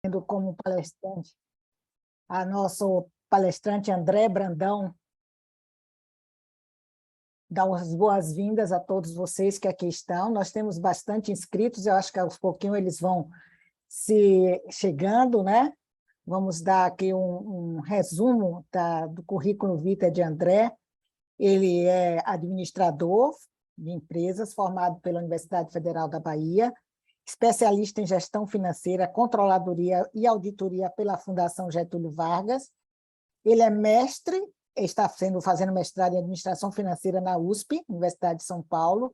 tendo como palestrante a nosso palestrante André Brandão. Dar as boas-vindas a todos vocês que aqui estão. Nós temos bastante inscritos, eu acho que aos pouquinhos eles vão se chegando, né? Vamos dar aqui um resumo do currículo vitae de André. Ele é administrador de empresas, formado pela Universidade Federal da Bahia, especialista em gestão financeira, controladoria e auditoria pela Fundação Getúlio Vargas. Ele é mestre, está fazendo mestrado em administração financeira na USP, Universidade de São Paulo,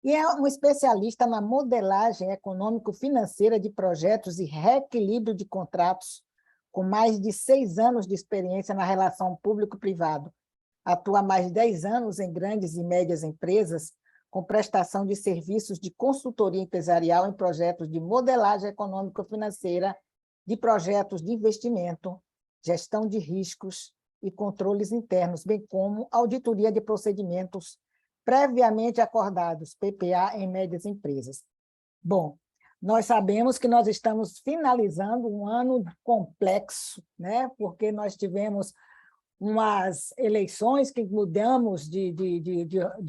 e é um especialista na modelagem econômico-financeira de projetos e reequilíbrio de contratos, com mais de 6 anos de experiência na relação público-privado. Atua há mais de 10 anos em grandes e médias empresas, com prestação de serviços de consultoria empresarial em projetos de modelagem econômico-financeira, de projetos de investimento, gestão de riscos e controles internos, bem como auditoria de procedimentos previamente acordados, PPA, em médias empresas. Bom, nós sabemos que nós estamos finalizando um ano complexo, né? Porque nós tivemos umas eleições que mudamos de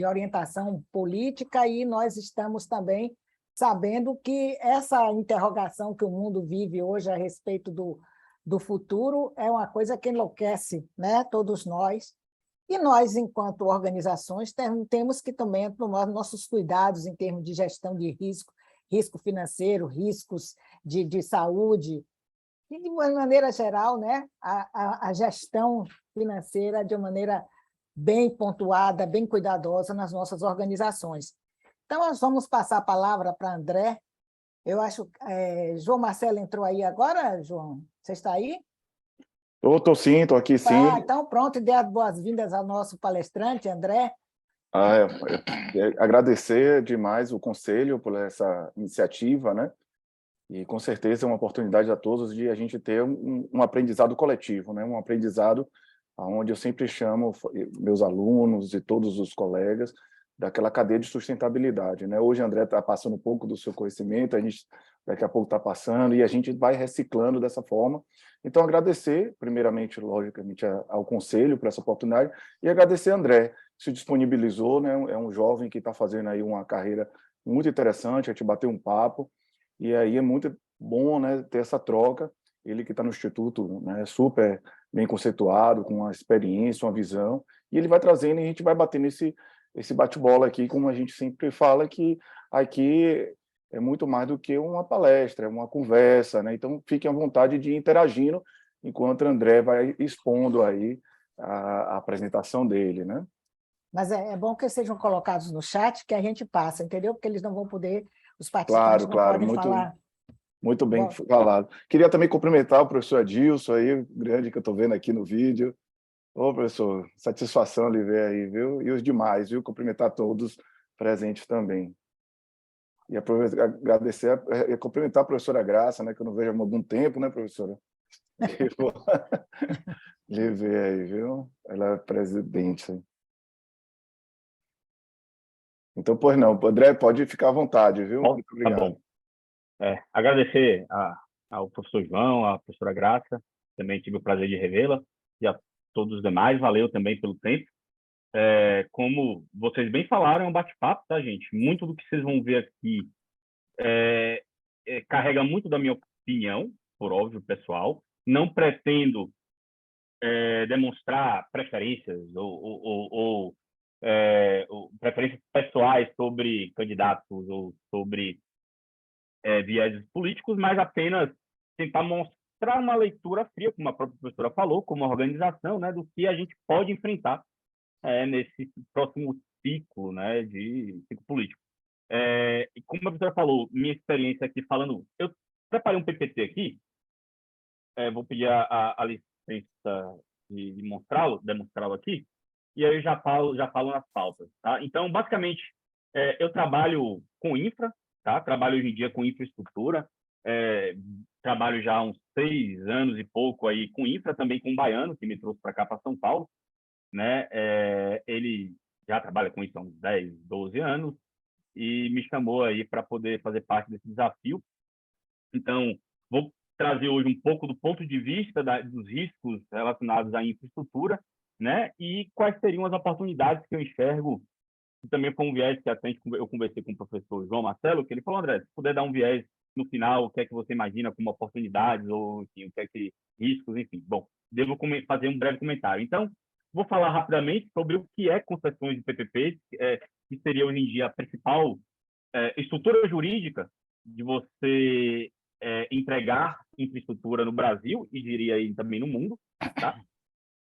orientação política e nós estamos também sabendo que essa interrogação que o mundo vive hoje a respeito do futuro é uma coisa que enlouquece, né? Todos nós. E nós, enquanto organizações, temos que também tomar nossos cuidados em termos de gestão de risco, risco financeiro, riscos de saúde, e, de uma maneira geral, né, a gestão financeira de uma maneira bem pontuada, bem cuidadosa nas nossas organizações. Então, nós vamos passar a palavra para André. Eu acho que João Marcelo entrou aí agora, João? Você está aí? Estou sim, estou aqui sim. Então, pronto, dê as boas-vindas ao nosso palestrante, André. Agradecer demais o Conselho por essa iniciativa, né? E, com certeza, é uma oportunidade a todos de a gente ter um aprendizado coletivo, né? Um aprendizado onde eu sempre chamo meus alunos e todos os colegas daquela cadeia de sustentabilidade, né? Hoje, André está passando um pouco do seu conhecimento, a gente daqui a pouco está passando, e a gente vai reciclando dessa forma. Então, agradecer, primeiramente, logicamente, ao Conselho por essa oportunidade, e agradecer a André, que se disponibilizou, né? É um jovem que está fazendo aí uma carreira muito interessante, a gente bateu um papo, e aí é muito bom, né, ter essa troca. Ele que está no Instituto, né, super bem conceituado, com uma experiência, uma visão, e ele vai trazendo e a gente vai batendo esse bate-bola aqui, como a gente sempre fala, que aqui é muito mais do que uma palestra, é uma conversa, né? Então, fiquem à vontade de ir interagindo, enquanto o André vai expondo aí a apresentação dele, né? Mas é bom que sejam colocados no chat, que a gente passa, entendeu? Porque eles não vão poder, os participantes Claro, não claro, podem falar. muito bem Bom, falado. Queria também cumprimentar o professor Adilson aí, grande que eu estou vendo aqui no vídeo. Ô, professor, satisfação lhe ver aí, viu? E os demais, viu? Cumprimentar todos presentes também. E agradecer e cumprimentar a professora Graça, né? Que eu não vejo há algum tempo, né, professora? Lhe ver aí, viu? Ela é presidente. Então, pois não, André, pode ficar à vontade, viu? Bom, Muito tá obrigado. bom. Agradecer ao professor João, à professora Graça, também tive o prazer de revê-la, e a todos os demais, valeu também pelo tempo. Como vocês bem falaram, é um bate-papo, tá, gente? Muito do que vocês vão ver aqui carrega muito da minha opinião, por óbvio, pessoal. Não pretendo demonstrar preferências ou preferências pessoais sobre candidatos ou sobre vieses políticos, mas apenas tentar mostrar uma leitura fria, como a própria professora falou, como uma organização, né, do que a gente pode enfrentar nesse próximo ciclo, né, de ciclo político. E como a professora falou, minha experiência aqui falando, eu preparei um PPT aqui, vou pedir a licença de demonstrá-lo aqui, e aí eu já falo nas pautas, tá? Então, basicamente, eu trabalho com infra, tá? Trabalho hoje em dia com infraestrutura, trabalho já há uns 6 anos e pouco aí com infra, também com um baiano, que me trouxe para cá, para São Paulo, né? Ele já trabalha com isso há uns 10, 12 anos e me chamou aí para poder fazer parte desse desafio. Então, vou trazer hoje um pouco do ponto de vista dos riscos relacionados à infraestrutura, né? E quais seriam as oportunidades que eu enxergo, e também foi um viés que até eu conversei com o professor João Marcelo, que ele falou, André, se puder dar um viés no final, o que é que você imagina como oportunidades, ou enfim, o que é que riscos, enfim. Bom, devo fazer um breve comentário. Então, vou falar rapidamente sobre o que é concessões de PPP, que seria hoje em dia a principal estrutura jurídica de você entregar infraestrutura no Brasil e diria aí também no mundo, tá?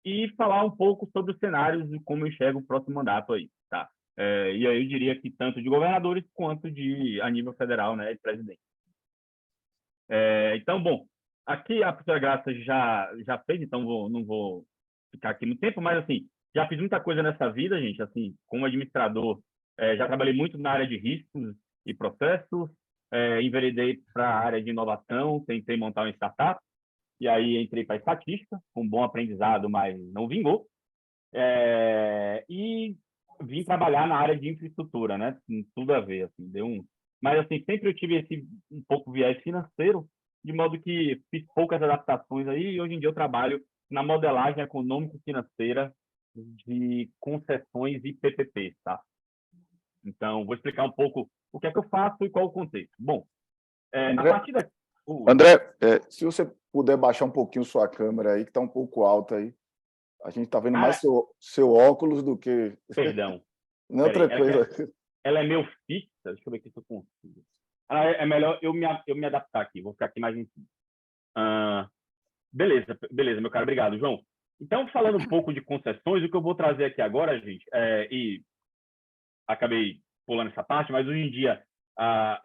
E falar um pouco sobre os cenários e como eu enxergo o próximo mandato aí, tá? E aí eu diria que tanto de governadores quanto a nível federal, né, de presidente. Então, bom, aqui a professora Graça já fez, então não vou ficar aqui muito tempo, mas assim, já fiz muita coisa nessa vida, gente, assim, como administrador, já trabalhei muito na área de riscos e processos, enveredei para a área de inovação, tentei montar uma startup, e aí entrei para estatística, com um bom aprendizado, mas não vingou, e vim trabalhar na área de infraestrutura, né? Tudo a ver, assim, mas assim, sempre eu tive esse um pouco viés financeiro, de modo que fiz poucas adaptações aí, e hoje em dia eu trabalho na modelagem econômico-financeira de concessões e PPPs, tá? Então, vou explicar um pouco o que é que eu faço e qual o contexto. Bom, a partir daqui... André, se você puder baixar um pouquinho sua câmera aí, que está um pouco alta aí. A gente está vendo mais seu óculos do que... Perdão. Não, tranquilo. Ela é meio fixa. Deixa eu ver aqui se eu consigo. É melhor eu me adaptar aqui. Vou ficar aqui mais em cima. Beleza, meu caro. Obrigado, João. Então, falando um pouco de concessões, o que eu vou trazer aqui agora, gente, e acabei pulando essa parte, mas hoje em dia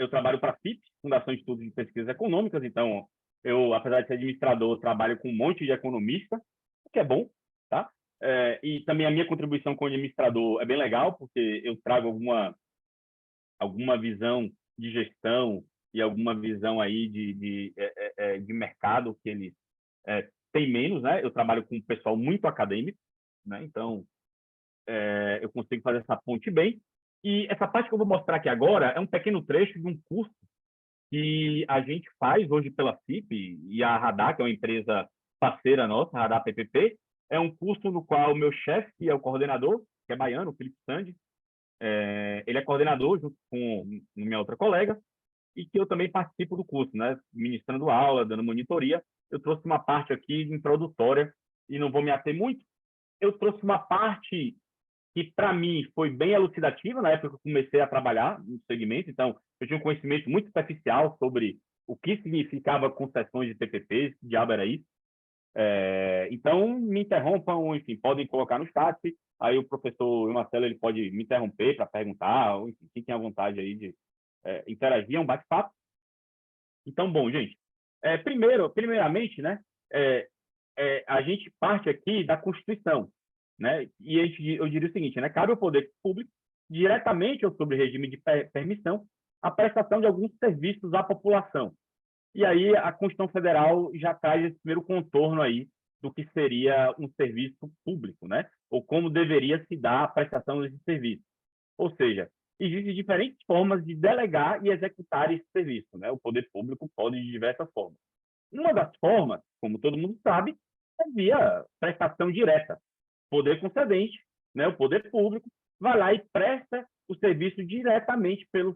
eu trabalho para a FIP, Fundação de Estudos de Pesquisas Econômicas, então eu, apesar de ser administrador, trabalho com um monte de economista, o que é bom, tá? E também a minha contribuição como administrador é bem legal, porque eu trago alguma visão de gestão e alguma visão aí de mercado que eles têm menos, né? Eu trabalho com um pessoal muito acadêmico, né? Então, eu consigo fazer essa ponte bem. E essa parte que eu vou mostrar aqui agora é um pequeno trecho de um curso que a gente faz hoje pela FIP e a Radar, que é uma empresa parceira nossa, a Radar PPP, é um curso no qual o meu chefe, que é o coordenador, que é baiano, o Felipe Sandi, ele é coordenador junto com minha outra colega, e que eu também participo do curso, né? Ministrando aula, dando monitoria. Eu trouxe uma parte aqui introdutória, e não vou me ater muito. Eu trouxe uma parte que, para mim, foi bem elucidativa na época que eu comecei a trabalhar no segmento. Então, eu tinha um conhecimento muito superficial sobre o que significava concessões de PPPs, que diabo era isso. Então, me interrompam, enfim, podem colocar no chat. Aí o professor Marcelo ele pode me interromper para perguntar, ou, enfim, fiquem à vontade aí de interagir, é um bate-papo. Então, bom, gente, primeiramente, né, a gente parte aqui da Constituição, né? E eu diria o seguinte, né? Cabe ao poder público, diretamente ou sob regime de permissão, a prestação de alguns serviços à população. E aí a Constituição Federal já traz esse primeiro contorno aí do que seria um serviço público, né? Ou como deveria se dar a prestação desse serviço. Ou seja, existem diferentes formas de delegar e executar esse serviço, né? O poder público pode de diversas formas. Uma das formas, como todo mundo sabe, é via prestação direta. Poder concedente, né, o poder público, vai lá e presta o serviço diretamente pela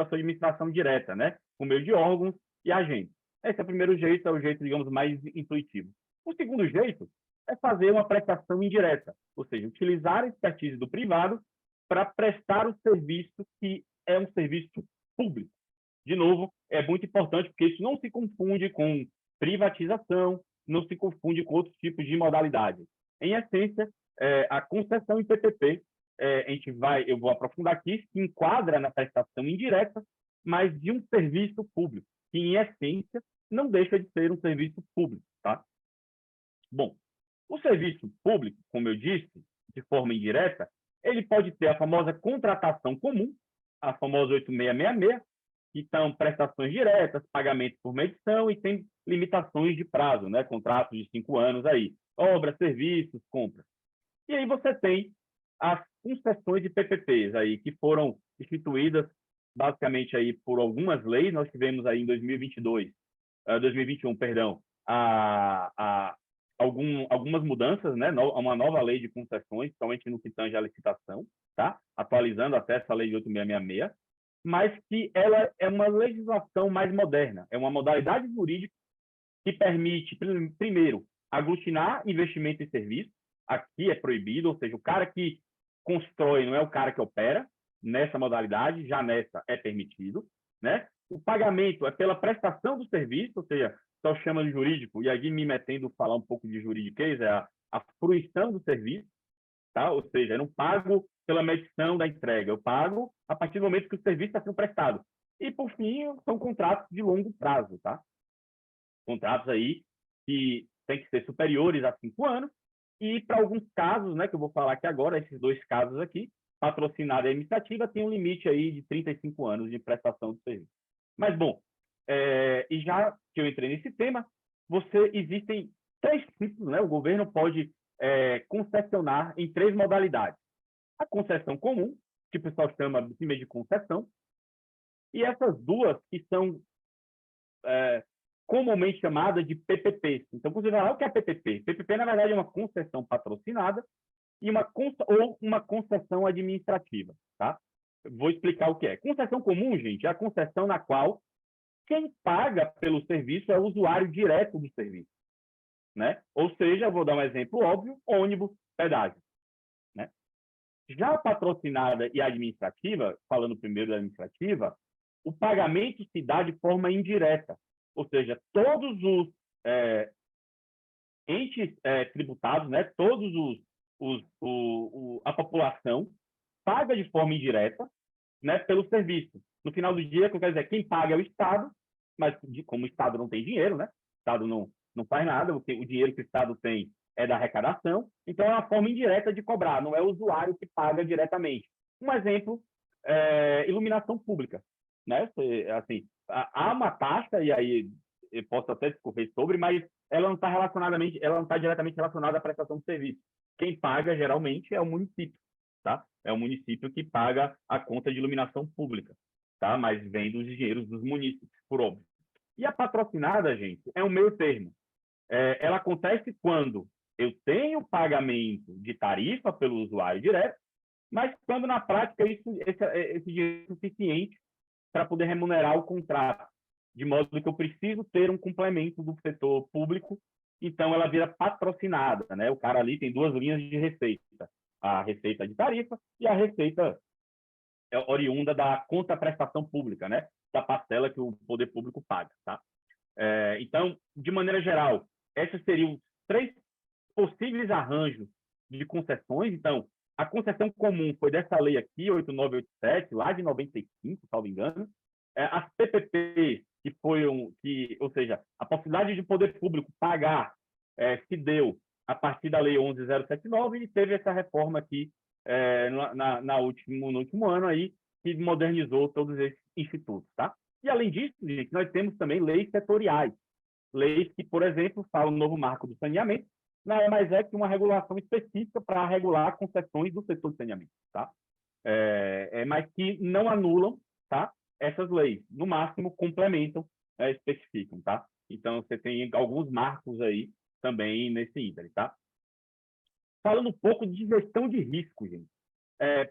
sua administração direta, né, por meio de órgãos e agentes. Esse é o primeiro jeito, é o jeito, digamos, mais intuitivo. O segundo jeito é fazer uma prestação indireta, ou seja, utilizar a expertise do privado para prestar o serviço que é um serviço público. De novo, é muito importante porque isso não se confunde com privatização, não se confunde com outros tipos de modalidades. Em essência, a concessão em PPP, eu vou aprofundar aqui, se enquadra na prestação indireta, mas de um serviço público, que em essência não deixa de ser um serviço público, tá? Bom, o serviço público, como eu disse, de forma indireta, ele pode ter a famosa contratação comum, a famosa 8666, que são prestações diretas, pagamentos por medição e tem limitações de prazo, né? Contratos de 5 anos aí, obras, serviços, compras. E aí você tem as concessões de PPPs aí, que foram instituídas basicamente aí por algumas leis. Nós tivemos aí em 2022 2021, perdão, algumas mudanças, né? Uma nova lei de concessões, principalmente no que tange à licitação, tá? Atualizando até essa lei de 8666, mas que ela é uma legislação mais moderna, é uma modalidade jurídica que permite, primeiro, aglutinar investimento em serviço. Aqui é proibido, ou seja, o cara que constrói não é o cara que opera, nessa modalidade, já nessa é permitido, né? O pagamento é pela prestação do serviço, ou seja, só chama de jurídico, e aqui me metendo falar um pouco de juridiquês, é a fruição do serviço, tá? Ou seja, eu não pago pela medição da entrega, eu pago a partir do momento que o serviço está sendo prestado. E, por fim, são contratos de longo prazo, tá? Contratos aí que têm que ser superiores a 5 anos, e para alguns casos, né, que eu vou falar aqui agora, esses 2 casos aqui, patrocinada e administrativa, tem um limite aí de 35 anos de prestação de serviço. Mas, bom, e já que eu entrei nesse tema, existem 3 tipos, né? O governo pode concessionar em 3 modalidades. A concessão comum, que o pessoal chama de concessão, e essas 2 que são comumente chamadas de PPP. Então, quando você vai lá, o que é PPP? PPP, na verdade, é uma concessão patrocinada ou uma concessão administrativa, tá? Vou explicar o que é. Concessão comum, gente, é a concessão na qual quem paga pelo serviço é o usuário direto do serviço, né? Ou seja, vou dar um exemplo óbvio, ônibus, pedágio, né? Já a patrocinada e administrativa, falando primeiro da administrativa, o pagamento se dá de forma indireta, ou seja, todos os entes tributados, né? Todos a população paga de forma indireta, né, pelo serviço. No final do dia, quer dizer, quem paga é o Estado, mas como o Estado não tem dinheiro, né? O Estado não faz nada, o dinheiro que o Estado tem é da arrecadação, então é uma forma indireta de cobrar, não é o usuário que paga diretamente. Um exemplo, iluminação pública, né? Assim, há uma taxa, e aí eu posso até discorrer sobre, mas ela não está diretamente relacionada à prestação de serviço. Quem paga, geralmente, é o município, tá? É o município que paga a conta de iluminação pública, tá? Mas vem dos dinheiros dos munícipes, por óbvio. E a patrocinada, gente, é um meio termo. Ela acontece quando eu tenho pagamento de tarifa pelo usuário direto, mas quando, na prática, esse dinheiro é suficiente para poder remunerar o contrato, de modo que eu preciso ter um complemento do setor público, então ela vira patrocinada, né? O cara ali tem 2 linhas de receita, a receita de tarifa e a receita oriunda da contraprestação pública, né? Da parcela que o poder público paga, tá? Então, de maneira geral, esses seriam 3 possíveis arranjos de concessões. Então, a concessão comum foi dessa lei aqui, 8987, lá de 95, salvo engano. As PPP, ou seja, a possibilidade de poder público pagar se deu a partir da lei 11079 e teve essa reforma aqui no último ano aí, que modernizou todos esses institutos, tá? E, além disso, gente, nós temos também leis setoriais. Leis que, por exemplo, falam no novo marco do saneamento, nada mais é que uma regulação específica para regular concessões do setor de saneamento, tá? Mas que não anulam, tá? Essas leis, no máximo, complementam, especificam, tá? Então, você tem alguns marcos aí também nesse ínterim, tá? Falando um pouco de gestão de risco, gente.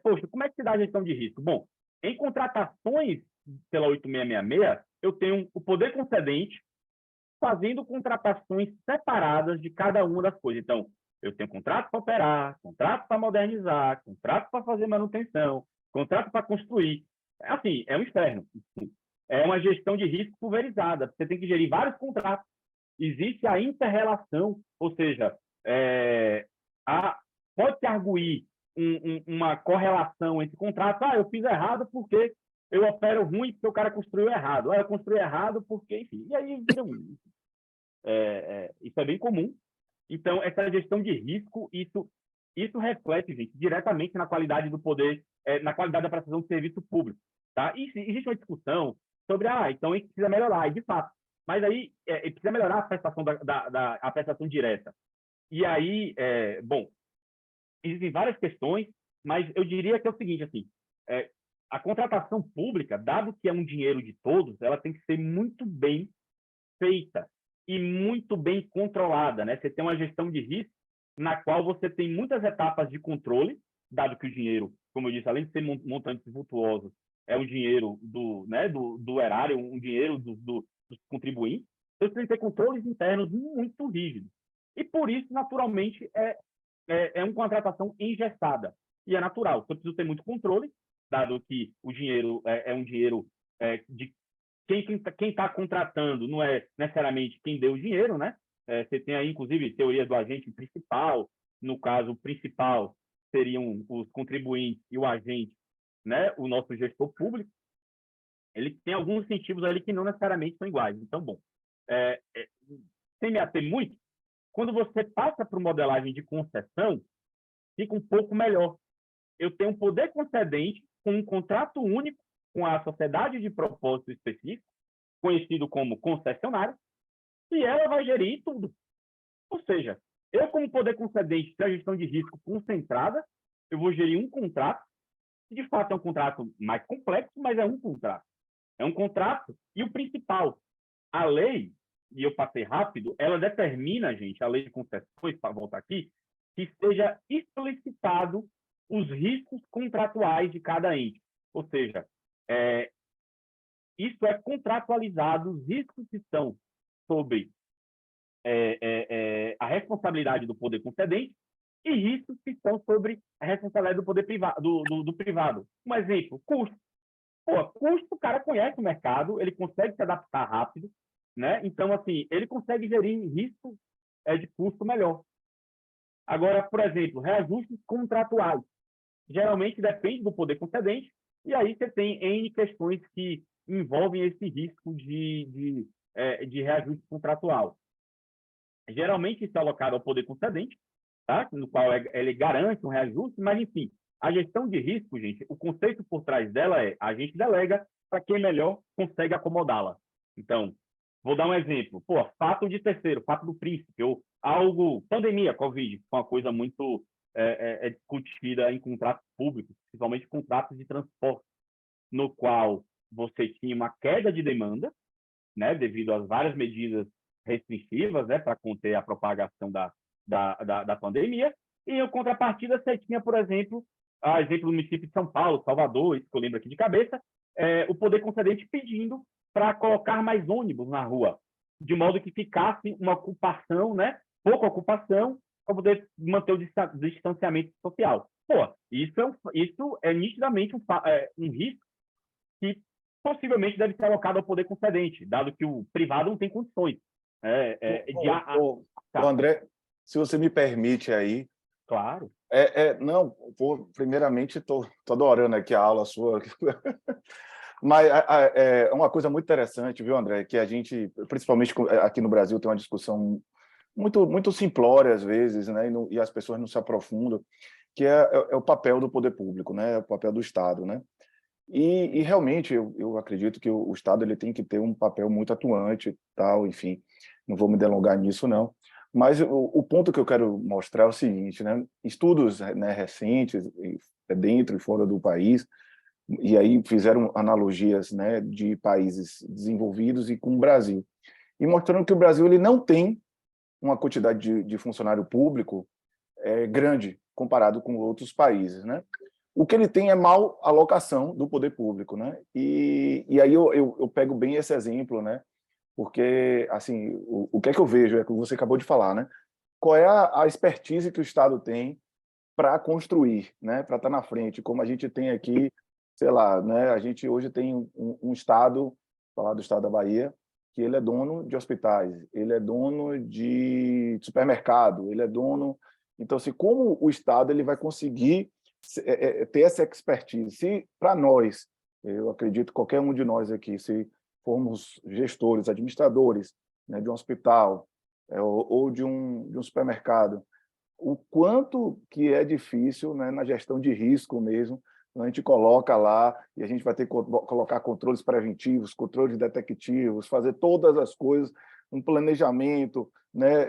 Poxa, como é que se dá a gestão de risco? Bom, em contratações pela 8666, eu tenho o poder concedente fazendo contratações separadas de cada uma das coisas. Então, eu tenho contrato para operar, contrato para modernizar, contrato para fazer manutenção, contrato para construir. Assim, é um inferno. É uma gestão de risco pulverizada. Você tem que gerir vários contratos. Existe a inter-relação, ou seja, pode-se arguir uma correlação entre contratos. Eu fiz errado porque eu opero ruim porque o cara construiu errado. Eu construí errado porque, enfim. E aí vira isso é bem comum. Então, essa gestão de risco, isso reflete, gente, diretamente na qualidade do poder, na qualidade da prestação de serviço público. Tá? E existe uma discussão sobre, então a gente precisa melhorar, e de fato. Mas aí, precisa melhorar a prestação, a prestação direta. E aí, bom, existem várias questões, mas eu diria que é o seguinte, assim, a contratação pública, dado que é um dinheiro de todos, ela tem que ser muito bem feita e muito bem controlada, né? Você tem uma gestão de risco na qual você tem muitas etapas de controle, dado que o dinheiro, como eu disse, além de ser montantes vultuosos, é um dinheiro do erário, um dinheiro dos contribuintes. Então, você tem que ter controles internos muito rígidos. E, por isso, naturalmente, é uma contratação engessada. E é natural. Você precisa ter muito controle, dado que o dinheiro é um dinheiro de quem está contratando, não é necessariamente quem deu o dinheiro, né? Você tem aí, inclusive, teoria do agente principal. No caso, o principal seriam os contribuintes e o agente, né? O nosso gestor público. Ele tem alguns incentivos ali que não necessariamente são iguais. Então, bom, sem me ater muito, quando você passa para modelagem de concessão, fica um pouco melhor. Eu tenho um poder concedente com um contrato único com a sociedade de propósito específico, conhecido como concessionário, e ela vai gerir tudo. Ou seja, eu, como poder concedente da gestão de risco concentrada, eu vou gerir um contrato, que de fato é um contrato mais complexo, mas é um contrato. É um contrato, e o principal, a lei, e eu passei rápido, ela determina, gente, a lei de concessões, para voltar aqui, que seja explicitado os riscos contratuais de cada ente. Ou seja, isso é contratualizado, os riscos que estão sobre a responsabilidade do poder concedente e riscos que estão sobre a responsabilidade do poder privado, do privado. Um exemplo, custo. Custo, o cara conhece o mercado, ele consegue se adaptar rápido, né? Então, assim, ele consegue gerir risco de custo melhor. Agora, por exemplo, reajustes contratuais. Geralmente depende do poder concedente, e aí você tem N questões que envolvem esse risco de reajuste contratual. Geralmente isso é alocado ao poder concedente, tá? No qual ele garante um reajuste, mas, enfim, a gestão de risco, gente, o conceito por trás dela é a gente delega para quem melhor consegue acomodá-la. Então, vou dar um exemplo. Fato de terceiro, fato do príncipe, ou algo, pandemia, Covid, uma coisa muito discutida em contratos públicos, principalmente contratos de transporte, no qual você tinha uma queda de demanda, né, devido às várias medidas restritivas, né, para conter a propagação da pandemia, e em contrapartida você tinha, por exemplo, exemplo do município de São Paulo, Salvador, isso que eu lembro aqui de cabeça, o poder concedente pedindo para colocar mais ônibus na rua, de modo que ficasse uma ocupação, né, pouca ocupação, para poder manter o distanciamento social. Isso é nitidamente um risco que possivelmente deve ser alocado ao poder concedente, dado que o privado não tem condições André, se você me permite aí. Claro. Primeiramente, estou adorando aqui a aula sua. Mas é uma coisa muito interessante, viu, André, que a gente, principalmente aqui no Brasil, tem uma discussão muito, muito simplória, às vezes, né, e as pessoas não se aprofundam, que é o papel do poder público, né, o papel do Estado, né? E realmente eu acredito que o Estado ele tem que ter um papel muito atuante, tal, enfim, não vou me delongar nisso, não. Mas o ponto que eu quero mostrar é o seguinte, né? Estudos, né, recentes, dentro e fora do país, e aí fizeram analogias, né, de países desenvolvidos e com o Brasil, e mostrando que o Brasil ele não tem uma quantidade de funcionário público grande comparado com outros países, né? O que ele tem é mal alocação do poder público, né? E aí eu pego bem esse exemplo, né? Porque, assim, o que é que eu vejo, é que você acabou de falar, né? Qual é a expertise que o Estado tem para construir, né? Para estar na frente, como a gente tem aqui, sei lá, né? A gente hoje tem um Estado, falar do Estado da Bahia, que ele é dono de hospitais, ele é dono de supermercado, ele é dono... Então, assim, como o Estado ele vai conseguir ter essa expertise? Se, para nós, eu acredito, qualquer um de nós aqui, se formos gestores, administradores, né, de um hospital ou de um supermercado, o quanto que é difícil, né, na gestão de risco mesmo, a gente coloca lá e a gente vai ter que colocar controles preventivos, controles detectivos, fazer todas as coisas, um planejamento, né,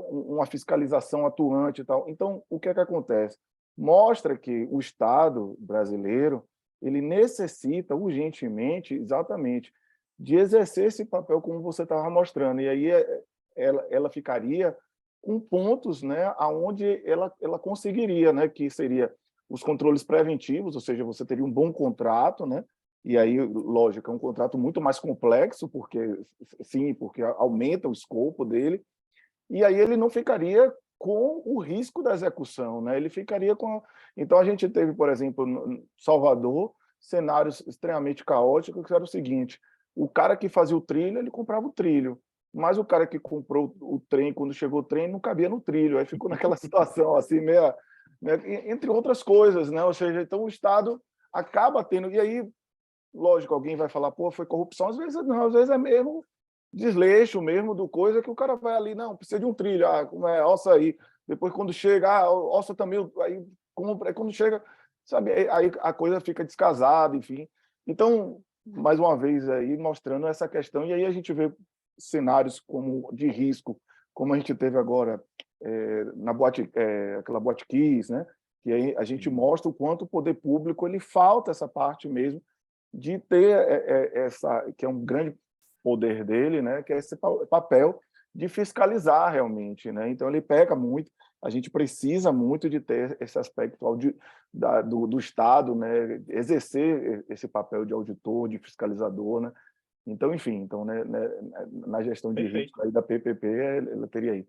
uma fiscalização atuante e tal. Então, o que é que acontece? Mostra que o Estado brasileiro ele necessita urgentemente, exatamente, de exercer esse papel como você estava mostrando. E aí ela ficaria com pontos, né, aonde ela conseguiria, né, que seria os controles preventivos, ou seja, você teria um bom contrato, né, e aí, lógico, é um contrato muito mais complexo, porque aumenta o escopo dele, e aí ele não ficaria com o risco da execução, né? Ele ficaria com... Então, a gente teve, por exemplo, em Salvador, cenários extremamente caóticos, que era o seguinte: o cara que fazia o trilho, ele comprava o trilho, mas o cara que comprou o trem, quando chegou o trem, não cabia no trilho, aí ficou naquela situação, assim, entre outras coisas, né? Ou seja, então o Estado acaba tendo... E aí, lógico, alguém vai falar, pô, foi corrupção, às vezes não, às vezes é mesmo desleixo mesmo do coisa que o cara vai ali, não, precisa de um trilho, como é, ossa aí, depois quando chega, ossa também, aí compra, aí quando chega, sabe, aí a coisa fica descasada, enfim. Então, mais uma vez aí, mostrando essa questão, e aí a gente vê cenários como de risco, como a gente teve agora na boate, aquela Boate Kiss, né, que aí a gente mostra o quanto o poder público ele falta essa parte mesmo de ter essa, que é um grande poder dele, né, que é esse papel de fiscalizar realmente, né? Então ele peca muito. A gente precisa muito de ter esse aspecto do Estado, né, exercer esse papel de auditor, de fiscalizador, né? Então, enfim, então, né, na gestão de Perfeito. risco aí da PPP, ela teria aí.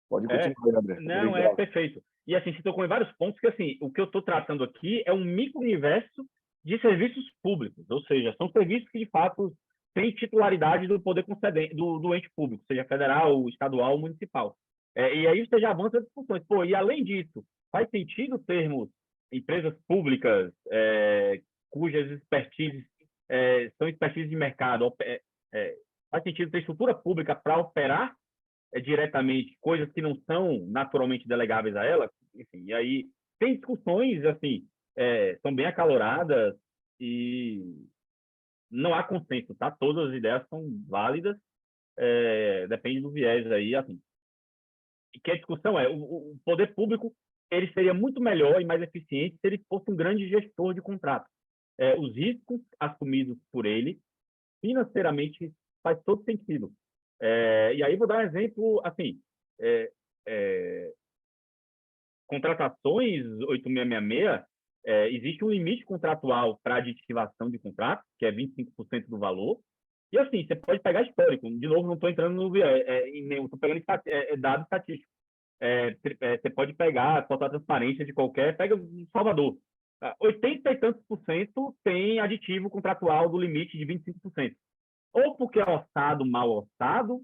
Pode É, continuar, André. não, é Obrigado. perfeito. E assim, você tocou em vários pontos que, assim, o que eu estou tratando aqui é um micro-universo de serviços públicos, ou seja, são serviços que, de fato, têm titularidade do poder concedente, do ente público, seja federal, estadual ou municipal. E aí você já avança as discussões. Pô, e além disso, faz sentido termos empresas públicas cujas expertises são expertise de mercado, faz sentido ter estrutura pública para operar diretamente coisas que não são naturalmente delegáveis a ela, enfim, e aí tem discussões, assim, são bem acaloradas e não há consenso, tá? Todas as ideias são válidas, depende do viés aí, assim. E que a discussão o poder público, ele seria muito melhor e mais eficiente se ele fosse um grande gestor de contratos. Os riscos assumidos por ele, financeiramente, faz todo sentido. E aí vou dar um exemplo, assim, contratações 8666, existe um limite contratual para aditivação de contrato, que é 25% do valor, e assim, você pode pegar histórico, de novo, não estou entrando no estou pegando dado estatístico. Você pode pegar, faltar transparência de qualquer, pega Salvador, 80 e tantos por cento tem aditivo contratual do limite de 25%. Ou porque é orçado, mal orçado,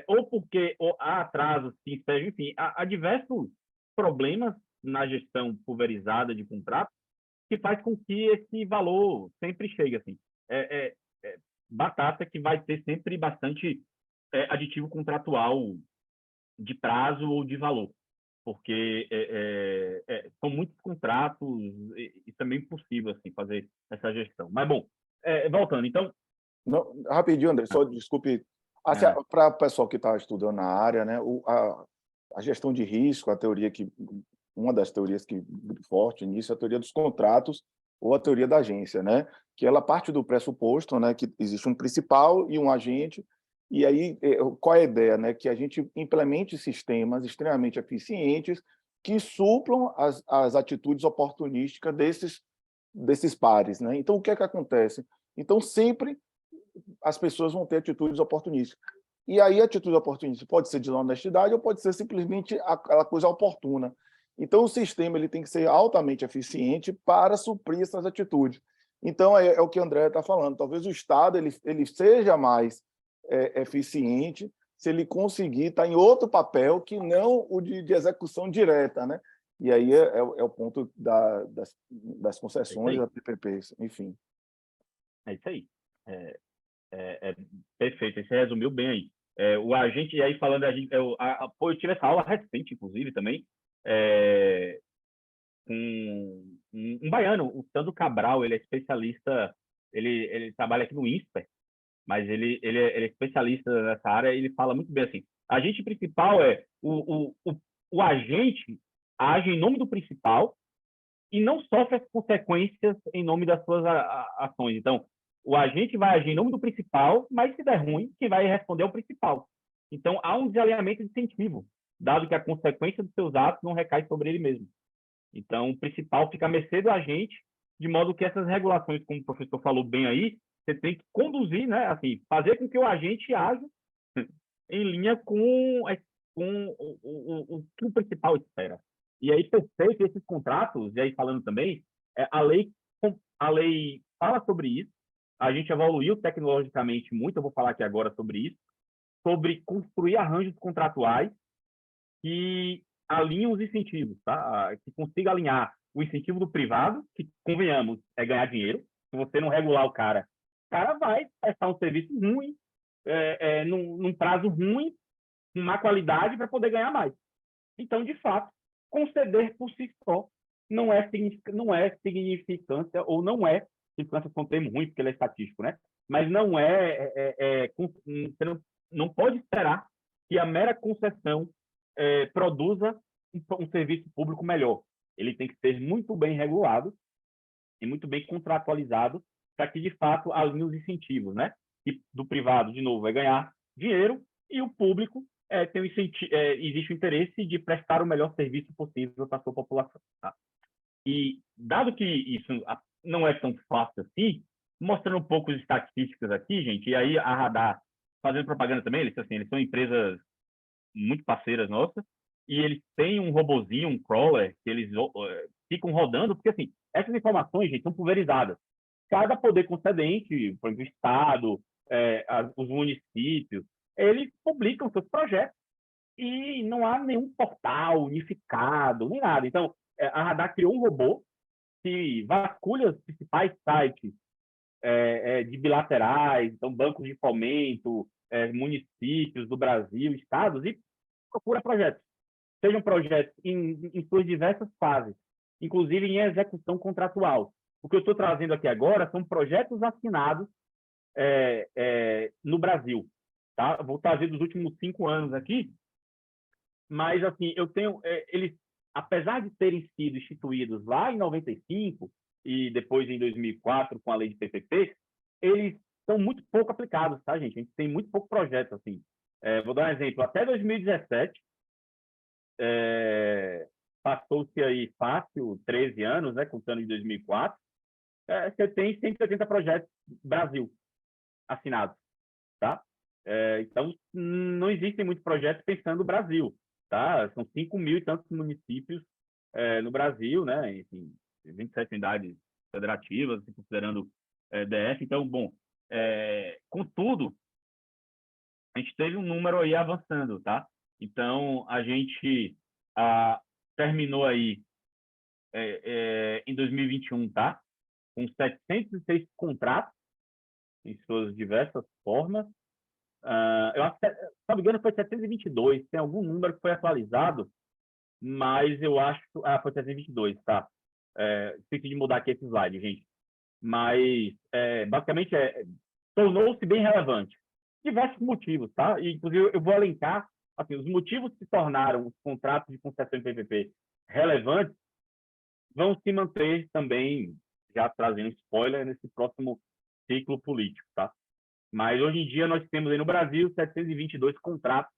ou porque há atrasos, enfim, há diversos problemas na gestão pulverizada de contrato que faz com que esse valor sempre chegue assim. Batata que vai ter sempre bastante aditivo contratual de prazo ou de valor, porque são muitos contratos, isso é meio impossível assim, fazer essa gestão. Mas, bom, voltando, então... Não, rapidinho, André, só desculpe. Assim, para o pessoal que está estudando na área, né, a gestão de risco, uma das teorias que forte nisso é a teoria dos contratos ou a teoria da agência, né, que ela parte do pressuposto, né, que existe um principal e um agente, e aí qual é a ideia, né, que a gente implemente sistemas extremamente eficientes que suplam as atitudes oportunísticas desses pares, né? Então o que é que acontece? Então sempre as pessoas vão ter atitudes oportunistas. E aí a atitude oportunista pode ser de honestidade ou pode ser simplesmente aquela coisa oportuna. Então o sistema ele tem que ser altamente eficiente para suprir essas atitudes. Então é o que o André está falando. Talvez o Estado ele seja mais eficiente se ele conseguir estar em outro papel que não o de execução direta, né? E aí é o ponto das concessões, da PPP, enfim. É isso aí. Perfeito, você resumiu bem aí. O agente, e aí falando, eu tive essa aula recente, inclusive, também, com um baiano, o Sandro Cabral, ele é especialista, ele trabalha aqui no INSPER, mas ele é especialista nessa área, e ele fala muito bem assim, a agente principal o agente age em nome do principal e não sofre as consequências em nome das suas ações. Então, o agente vai agir em nome do principal, mas se der ruim, quem vai responder é o principal. Então, há um desalinhamento de incentivo, dado que a consequência dos seus atos não recai sobre ele mesmo. Então, o principal fica à mercê do agente, de modo que essas regulações, como o professor falou bem aí, você tem que conduzir, né? Assim, fazer com que o agente haja em linha com o que o principal espera. E aí, percebe que esses contratos, e aí falando também, a lei fala sobre isso, a gente evoluiu tecnologicamente muito, eu vou falar aqui agora sobre isso, sobre construir arranjos contratuais que alinham os incentivos, tá? Que consiga alinhar o incentivo do privado, que, convenhamos, é ganhar dinheiro. Se você não regular o cara vai prestar um serviço ruim, num prazo ruim, com má qualidade, para poder ganhar mais. Então, de fato, conceder por si só não é significância, ou não é, significância é um termo ruim, porque ele é estatístico, né? Mas não você não pode esperar que a mera concessão produza um serviço público melhor. Ele tem que ser muito bem regulado e muito bem contratualizado para que, de fato, alinhe os incentivos, né? E do privado, de novo, vai ganhar dinheiro e o público existe o interesse de prestar o melhor serviço possível para a sua população. Tá? E, dado que isso não é tão fácil assim, mostrando um pouco de estatísticas aqui, gente, e aí a Radar, fazendo propaganda também, eles são empresas muito parceiras nossas, e eles têm um robozinho, um crawler, que eles ficam rodando, porque, assim, essas informações, gente, são pulverizadas. Cada poder concedente, por exemplo, o Estado, os municípios, eles publicam seus projetos e não há nenhum portal unificado, nem nada. Então, a Radar criou um robô que vasculha os principais sites de bilaterais, então bancos de fomento, municípios do Brasil, estados, e procura projetos. Sejam projetos em suas diversas fases, inclusive em execução contratual. O que eu estou trazendo aqui agora são projetos assinados no Brasil. Tá? Vou trazer dos últimos 5 anos aqui, mas assim, eu tenho eles, apesar de terem sido instituídos lá em 95 e depois em 2004 com a lei de PPP, eles são muito pouco aplicados, tá, gente? A gente tem muito pouco projeto assim. Vou dar um exemplo. Até 2017 passou-se aí fácil 13 anos, né, contando de 2004. Você tem 180 projetos Brasil assinados, tá? Então, não existem muitos projetos pensando no Brasil, tá? São 5 mil e tantos municípios no Brasil, né? Enfim, 27 unidades federativas, considerando DF. Então, bom, contudo, a gente teve um número aí avançando, tá? Então, a gente terminou aí em 2021, tá? Com 706 contratos em suas diversas formas. Eu acho que, se não me engano, foi 722. Tem algum número que foi atualizado, mas eu acho que foi 722, tá? Esqueci de mudar aqui esse slide, gente. Mas, basicamente, tornou-se bem relevante. Diversos motivos, tá? E, inclusive, eu vou elencar assim, os motivos que tornaram os contratos de concessão em PPP relevantes vão se manter também, já trazendo spoiler, nesse próximo ciclo político, tá? Mas, hoje em dia, nós temos aí no Brasil 722 contratos,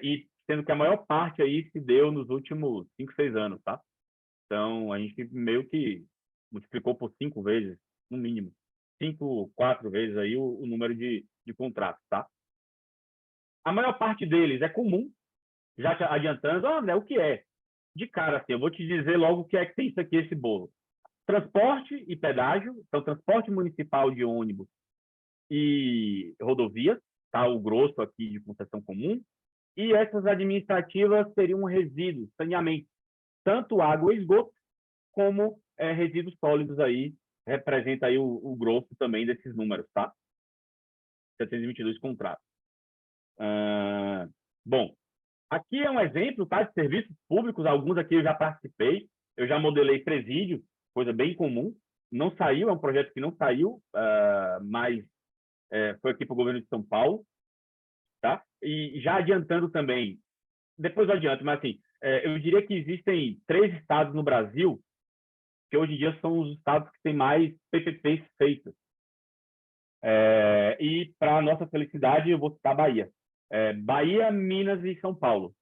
e sendo que a maior parte aí se deu nos últimos 5, 6 anos, tá? Então, a gente meio que multiplicou por 5 vezes, no mínimo. 5, 4 vezes aí o número de contratos, tá? A maior parte deles é comum, já te adiantando, André, o que é? De cara, assim, eu vou te dizer logo o que é que tem isso aqui, esse bolo. Transporte e pedágio, então transporte municipal de ônibus e rodovias, tá? O grosso aqui de concessão comum. E essas administrativas seriam resíduos, saneamento, tanto água e esgoto, como resíduos sólidos aí, representa aí o grosso também desses números, tá? 722 contratos. Bom, aqui é um exemplo, tá, de serviços públicos, alguns aqui eu já participei, eu já modelei presídio, coisa bem comum, não saiu, é um projeto que não saiu, mas foi aqui para o governo de São Paulo, tá? E já adiantando também, depois eu adianto, mas assim, eu diria que existem 3 estados no Brasil que hoje em dia são os estados que têm mais PPPs feitas. E, para nossa felicidade, eu vou citar Bahia. Bahia, Minas e São Paulo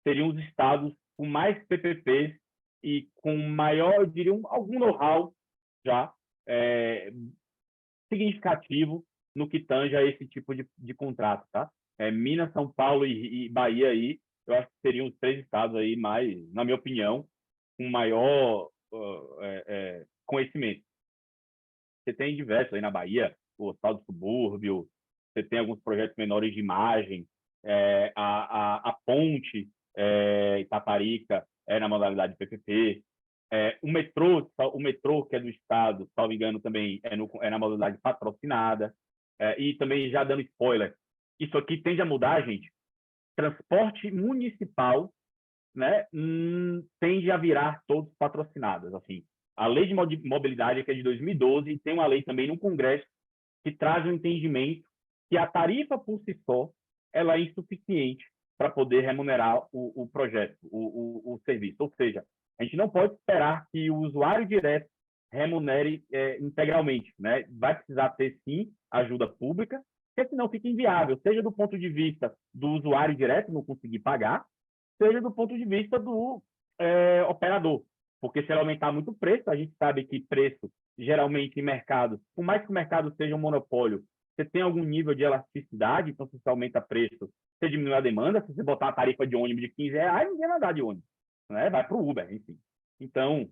seriam os estados com mais PPPs e com maior, eu diria, algum know-how já significativo no que tange a esse tipo de contrato, tá? Minas, São Paulo e Bahia aí, eu acho que seriam os 3 estados aí mais, na minha opinião, com maior conhecimento. Você tem diversos aí na Bahia, o Hospital do Subúrbio, você tem alguns projetos menores de imagem, a ponte Itaparica na modalidade PPP, o metrô que é do estado, salvo engano, também é na modalidade patrocinada, e também já dando spoiler, isso aqui tende a mudar, gente. Transporte municipal, né, tende a virar todos patrocinados. Assim, a lei de mobilidade, que é de 2012, e tem uma lei também no Congresso que traz um entendimento que a tarifa por si só ela é insuficiente para poder remunerar o projeto, o serviço. Ou seja, a gente não pode esperar que o usuário direto remunere integralmente, né? Vai precisar ter, sim, ajuda pública, porque senão fica inviável, seja do ponto de vista do usuário direto não conseguir pagar, seja do ponto de vista do operador. Porque se ele aumentar muito o preço, a gente sabe que preço, geralmente, em mercado, por mais que o mercado seja um monopólio, você tem algum nível de elasticidade, então se você aumenta preço, você diminui a demanda, se você botar a tarifa de ônibus de R$15, ninguém vai andar de ônibus, né? Vai para o Uber, enfim. Então,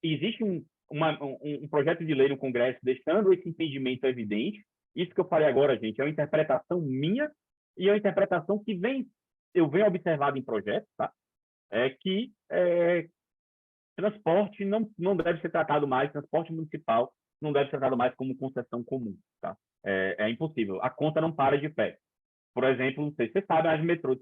existe um projeto de lei no Congresso deixando esse entendimento evidente. Isso que eu falei agora, gente, é uma interpretação minha e é uma interpretação que eu venho observado em projetos, tá? Que transporte não deve ser tratado mais, transporte municipal não deve ser tratado mais como concessão comum, tá? É impossível. A conta não para de pé. Por exemplo, não sei se você sabe, mas o metrô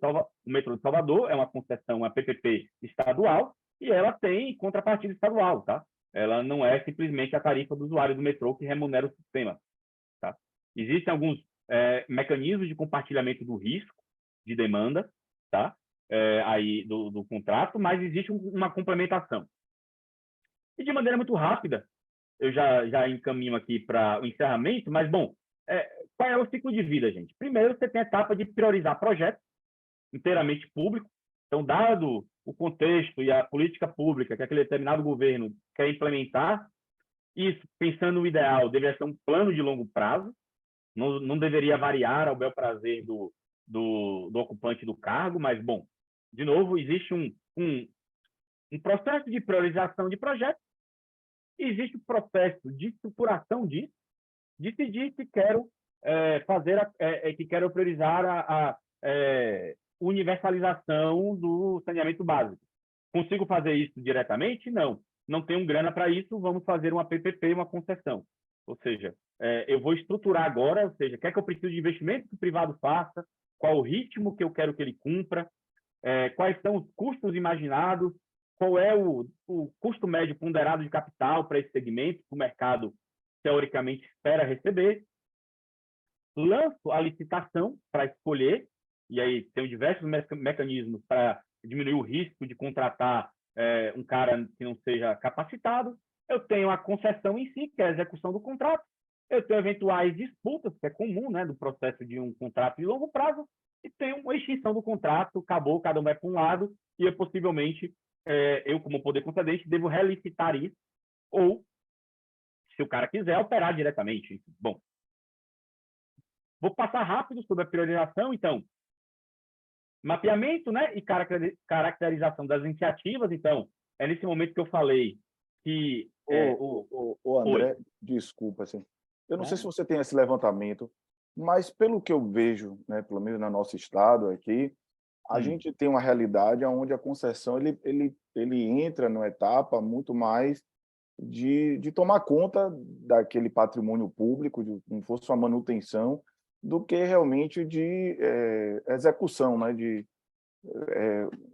de Salvador é uma concessão, uma PPP estadual, e ela tem contrapartida estadual, tá? Ela não é simplesmente a tarifa do usuário do metrô que remunera o sistema, tá? Existem alguns mecanismos de compartilhamento do risco de demanda, tá? Aí do contrato, mas existe uma complementação. E de maneira muito rápida, eu já encaminho aqui para o encerramento, mas, bom, qual é o ciclo de vida, gente? Primeiro, você tem a etapa de priorizar projetos inteiramente públicos. Então, dado o contexto e a política pública que aquele determinado governo quer implementar, isso, pensando no ideal, deveria ser um plano de longo prazo, não deveria variar ao bel prazer do ocupante do cargo, mas, bom, de novo, existe um processo de priorização de projetos, existe o processo de estruturação disso, decidir que quero que quero priorizar a universalização do saneamento básico. Consigo fazer isso diretamente? Não tenho grana para isso, vamos fazer uma PPP, uma concessão. Ou seja, eu vou estruturar agora, ou seja, quer que eu preciso de investimento que o privado faça, qual o ritmo que eu quero que ele cumpra, quais são os custos imaginados, qual é o custo médio ponderado de capital para esse segmento que o mercado, teoricamente, espera receber. Lanço a licitação para escolher, e aí tem diversos mecanismos para diminuir o risco de contratar um cara que não seja capacitado. Eu tenho a concessão em si, que é a execução do contrato. Eu tenho eventuais disputas, que é comum, né, do processo de um contrato de longo prazo, e tenho uma extinção do contrato, acabou, cada um vai para um lado, e eu possivelmente, eu como poder concedente, devo relicitar isso, ou, se o cara quiser, operar diretamente. Bom, vou passar rápido sobre a priorização, então. Mapeamento, né, e caracterização das iniciativas. Então, é nesse momento que eu falei que... O André, desculpa, assim, eu não sei se você tem esse levantamento, mas pelo que eu vejo, né, pelo menos no nosso estado aqui, a gente tem uma realidade onde a concessão ele entra numa etapa muito mais de tomar conta daquele patrimônio público, como fosse uma manutenção, do que realmente de execução, né?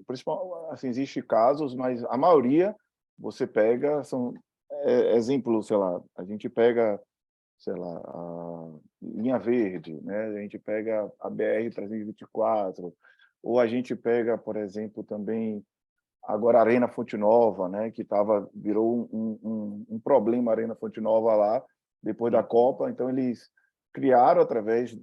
Principal, assim, existe casos, mas a maioria você pega, são exemplos, sei lá, a gente pega, sei lá, a Linha Verde, né? A gente pega a BR-324, ou a gente pega, por exemplo, também agora a Arena Fonte Nova, né? Que virou um problema a Arena Fonte Nova lá, depois da Copa. Então, eles criaram através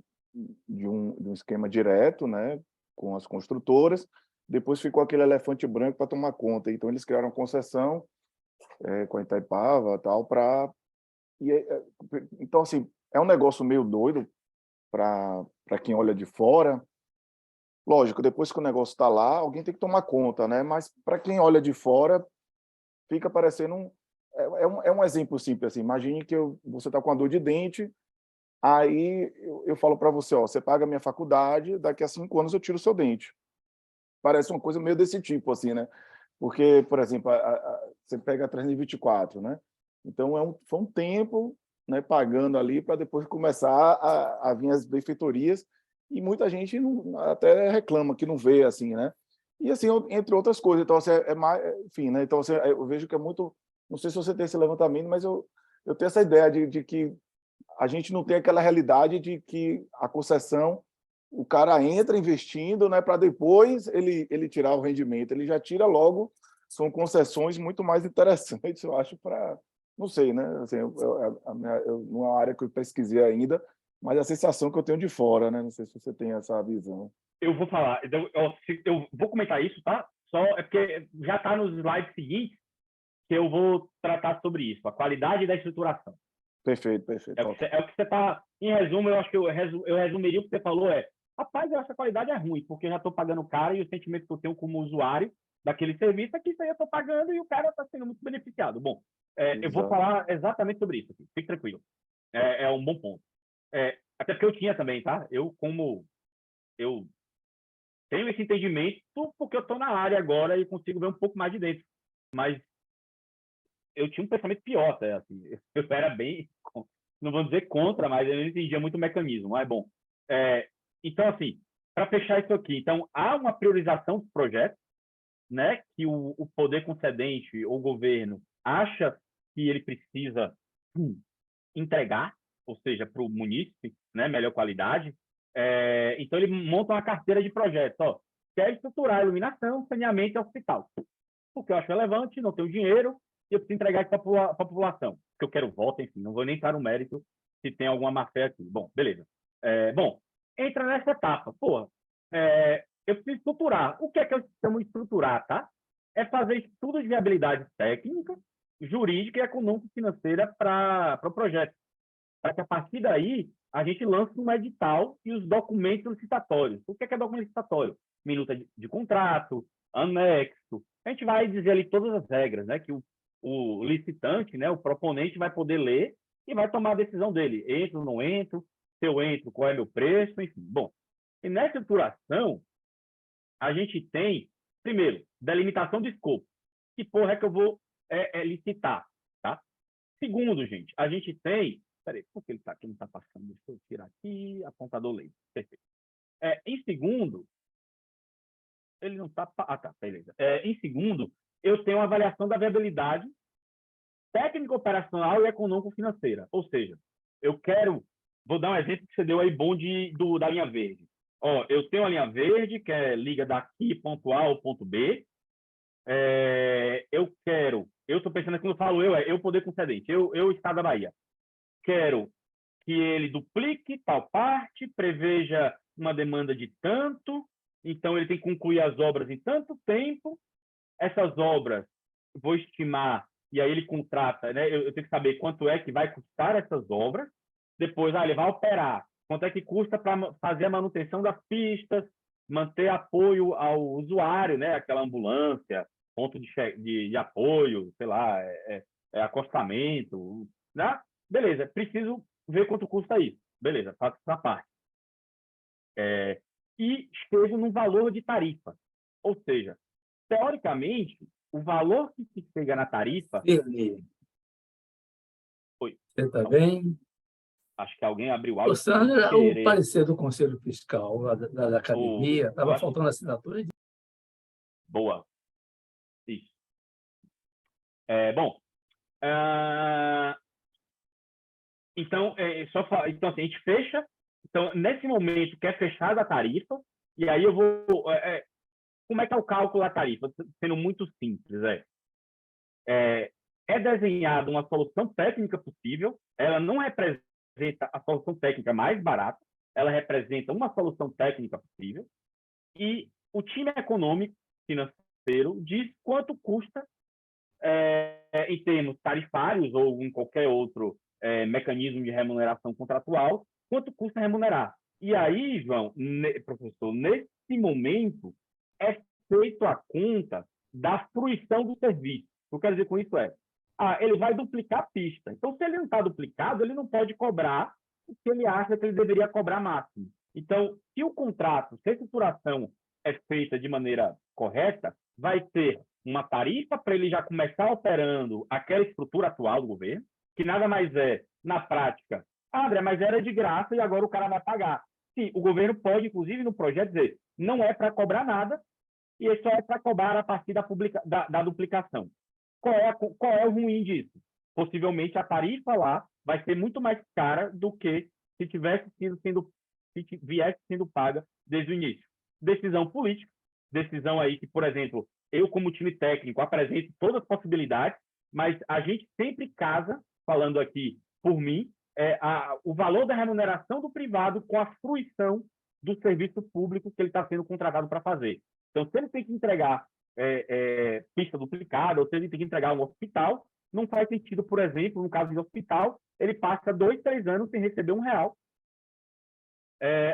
de um esquema direto, né, com as construtoras. Depois ficou aquele elefante branco para tomar conta. Então, eles criaram uma concessão com a Itaipava, tal, para... Então, assim, é um negócio meio doido para quem olha de fora. Lógico, depois que o negócio está lá, alguém tem que tomar conta, né? Mas para quem olha de fora, fica parecendo é um exemplo simples assim. Imagine que você está com uma dor de dente, aí eu falo para você, ó, você paga a minha faculdade, daqui a 5 anos eu tiro o seu dente. Parece uma coisa meio desse tipo, assim, né? Porque, por exemplo, você pega a 324, né? Então foi um tempo, né, pagando ali para depois começar a vir as benfeitorias, e muita gente até reclama que não vê assim, né? E assim, entre outras coisas. Então, assim, enfim, né? Então, assim, eu vejo que é muito, não sei se você tem esse levantamento, mas eu tenho essa ideia de que a gente não tem aquela realidade de que a concessão, o cara entra investindo, né, para depois ele tirar o rendimento. Ele já tira logo. São concessões muito mais interessantes, eu acho, para... Não sei, né? Assim, não é uma área que eu pesquisei ainda, mas a sensação que eu tenho de fora, né? Não sei se você tem essa visão. Eu vou falar, eu vou comentar isso, tá? Só é porque já está nos slides seguintes que eu vou tratar sobre isso, a qualidade da estruturação. Perfeito, perfeito. É o que você está... Em resumo, eu acho que eu resumiria o que você falou rapaz, eu acho que a qualidade é ruim, porque eu já estou pagando caro e o sentimento que eu tenho como usuário daquele serviço é que isso aí eu estou pagando e o cara está sendo muito beneficiado. Bom, eu vou falar exatamente sobre isso aqui. Fique tranquilo. É um bom ponto. Até porque eu tinha também, tá? Eu tenho esse entendimento porque eu estou na área agora e consigo ver um pouco mais de dentro. Mas eu tinha um pensamento pior, até, assim. Eu era bem, não vou dizer contra, mas eu não entendia muito o mecanismo. Mas, bom, então, assim, para fechar isso aqui, então, há uma priorização dos projetos, né, que o poder concedente ou o governo acha que ele precisa entregar, ou seja, para o munícipe, né, melhor qualidade. Então, ele monta uma carteira de projetos. Ó, quer estruturar iluminação, saneamento e hospital. Porque eu acho relevante, não tenho dinheiro e eu preciso entregar isso para a população. Porque eu quero voto, enfim, não vou nem entrar no mérito se tem alguma má-fé aqui. Bom, beleza. Bom, entra nessa etapa. Porra, eu preciso estruturar. O que é que eu chamo de estruturar, tá? É fazer estudos de viabilidade técnica, jurídica e econômico-financeira para o projeto. Para que, a partir daí, a gente lance um edital e os documentos licitatórios. O que é documento licitatório? Minuta de contrato, anexo. A gente vai dizer ali todas as regras, né? Que o licitante, né, o proponente, vai poder ler e vai tomar a decisão dele. Entro ou não entro? Se eu entro, qual é meu preço? Enfim, bom. E nessa estruturação, a gente tem, primeiro, delimitação do escopo. Que porra é que eu vou licitar, tá? Segundo, gente, a gente tem... Peraí, por que ele está aqui? Não está passando. Deixa eu tirar aqui, apontador laser. Perfeito. Em segundo, ele não está... Ah, tá, beleza. Em segundo, eu tenho uma avaliação da viabilidade técnica, operacional e econômico-financeira. Ou seja, eu quero... Vou dar um exemplo que você deu aí bom da linha verde. Ó, eu tenho a linha verde, que liga daqui, ponto A ao ponto B. Eu estou pensando aqui, quando eu falo eu poder concedente, eu Estado da Bahia. Quero que ele duplique tal parte, preveja uma demanda de tanto, então ele tem que concluir as obras em tanto tempo. Essas obras, vou estimar, e aí ele contrata, né? Eu tenho que saber quanto é que vai custar essas obras. Depois, ele vai operar. Quanto é que custa para fazer a manutenção das pistas, manter apoio ao usuário, né? Aquela ambulância, ponto de apoio, sei lá, acostamento, né? Beleza, preciso ver quanto custa isso. Beleza, faço essa parte. E chego num valor de tarifa. Ou seja, teoricamente, o valor que se chega na tarifa... Oi. Você está bem? Acho que alguém abriu o áudio. O parecer do Conselho Fiscal da Academia, estava faltando assinatura. Boa. Isso. Bom, então, então assim, a gente fecha. Então, nesse momento, quer fechar a tarifa, e aí eu vou... como é que é o cálculo da tarifa? Sendo muito simples, é desenhada uma solução técnica possível, ela não representa a solução técnica mais barata, ela representa uma solução técnica possível, e o time econômico, financeiro, diz quanto custa, em termos tarifários ou em qualquer outro mecanismo de remuneração contratual, quanto custa remunerar. E aí, João, professor, nesse momento, é feito a conta da fruição do serviço. O que eu quero dizer com isso ele vai duplicar a pista. Então, se ele não está duplicado, ele não pode cobrar o que ele acha que ele deveria cobrar máximo. Então, se o contrato, se a estruturação é feita de maneira correta, vai ter uma tarifa para ele já começar operando aquela estrutura atual do governo, que nada mais é, na prática, André, mas era de graça e agora o cara vai pagar. Sim, o governo pode, inclusive, no projeto, dizer não é para cobrar nada e só é para cobrar a partir da duplicação. Qual é o ruim disso? Possivelmente a tarifa lá vai ser muito mais cara do que se viesse sendo paga desde o início. Decisão política, decisão aí que, por exemplo, eu como time técnico apresento todas as possibilidades, mas a gente sempre casa, falando aqui por mim, o valor da remuneração do privado com a fruição do serviço público que ele está sendo contratado para fazer. Então, se ele tem que entregar pista duplicada, ou se ele tem que entregar um hospital, não faz sentido, por exemplo, no caso de hospital, ele passa 2, 3 anos sem receber R$1,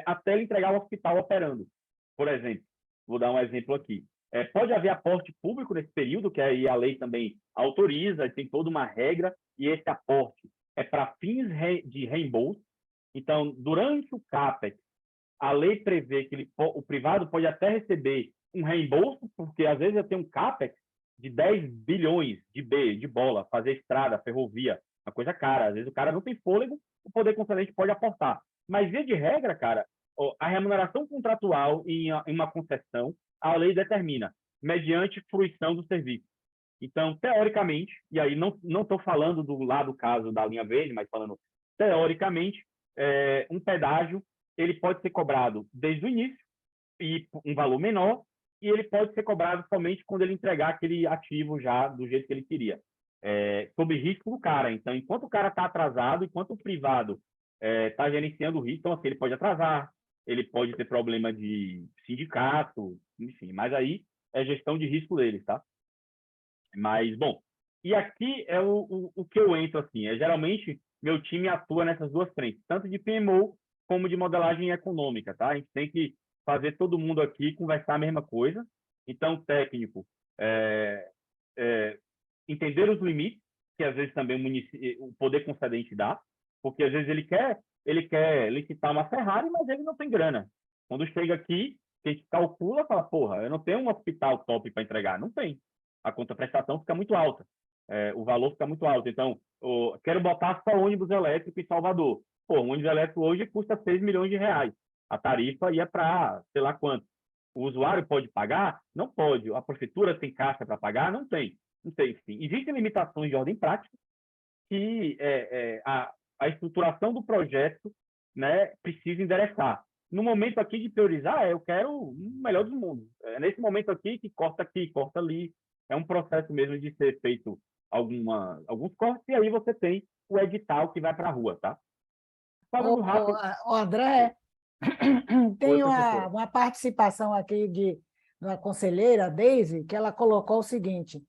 até ele entregar o hospital operando, por exemplo. Vou dar um exemplo aqui. Pode haver aporte público nesse período, que aí a lei também autoriza, tem toda uma regra, e esse aporte é para fins de reembolso. Então, durante o CAPEX, a lei prevê que o privado pode até receber um reembolso, porque às vezes eu tenho um CAPEX de 10 bilhões de bola, fazer estrada, ferrovia, uma coisa cara. Às vezes o cara não tem fôlego, o poder concedente pode aportar. Mas, via de regra, cara, a remuneração contratual em uma concessão, a lei determina, mediante fruição do serviço. Então, teoricamente, e aí não estou falando do lado caso da linha verde, mas falando teoricamente, um pedágio ele pode ser cobrado desde o início, e um valor menor, e ele pode ser cobrado somente quando ele entregar aquele ativo já do jeito que ele queria, sob risco do cara. Então, enquanto o cara está atrasado, enquanto o privado está gerenciando o risco, então assim, ele pode atrasar, ele pode ter problema de sindicato, enfim, mas aí é gestão de risco deles, tá? Mas, bom, e aqui é o que eu entro, assim, geralmente meu time atua nessas duas frentes, tanto de PMO como de modelagem econômica, tá? A gente tem que fazer todo mundo aqui conversar a mesma coisa. Então, técnico, entender os limites, que às vezes também o poder concedente dá, porque às vezes ele quer licitar uma Ferrari, mas ele não tem grana. Quando chega aqui, a gente calcula e fala, porra, eu não tenho um hospital top para entregar. Não tem. A contraprestação fica muito alta. O valor fica muito alto. Então, quero botar só ônibus elétrico em Salvador. Pô, um ônibus elétrico hoje custa R$6 milhões. A tarifa ia para sei lá quanto. O usuário pode pagar? Não pode. A prefeitura tem caixa para pagar? Não tem. Não tem. Enfim, existem limitações de ordem prática que a estruturação do projeto, né, precisa endereçar. No momento aqui de priorizar, eu quero o melhor dos mundos. Nesse momento aqui, que corta aqui, corta ali. É um processo mesmo de ser feito alguns cortes, e aí você tem o edital que vai para a rua, tá? Falando rápido. André, tem Oi, professor. uma participação aqui de uma conselheira, Deise, que ela colocou o seguinte: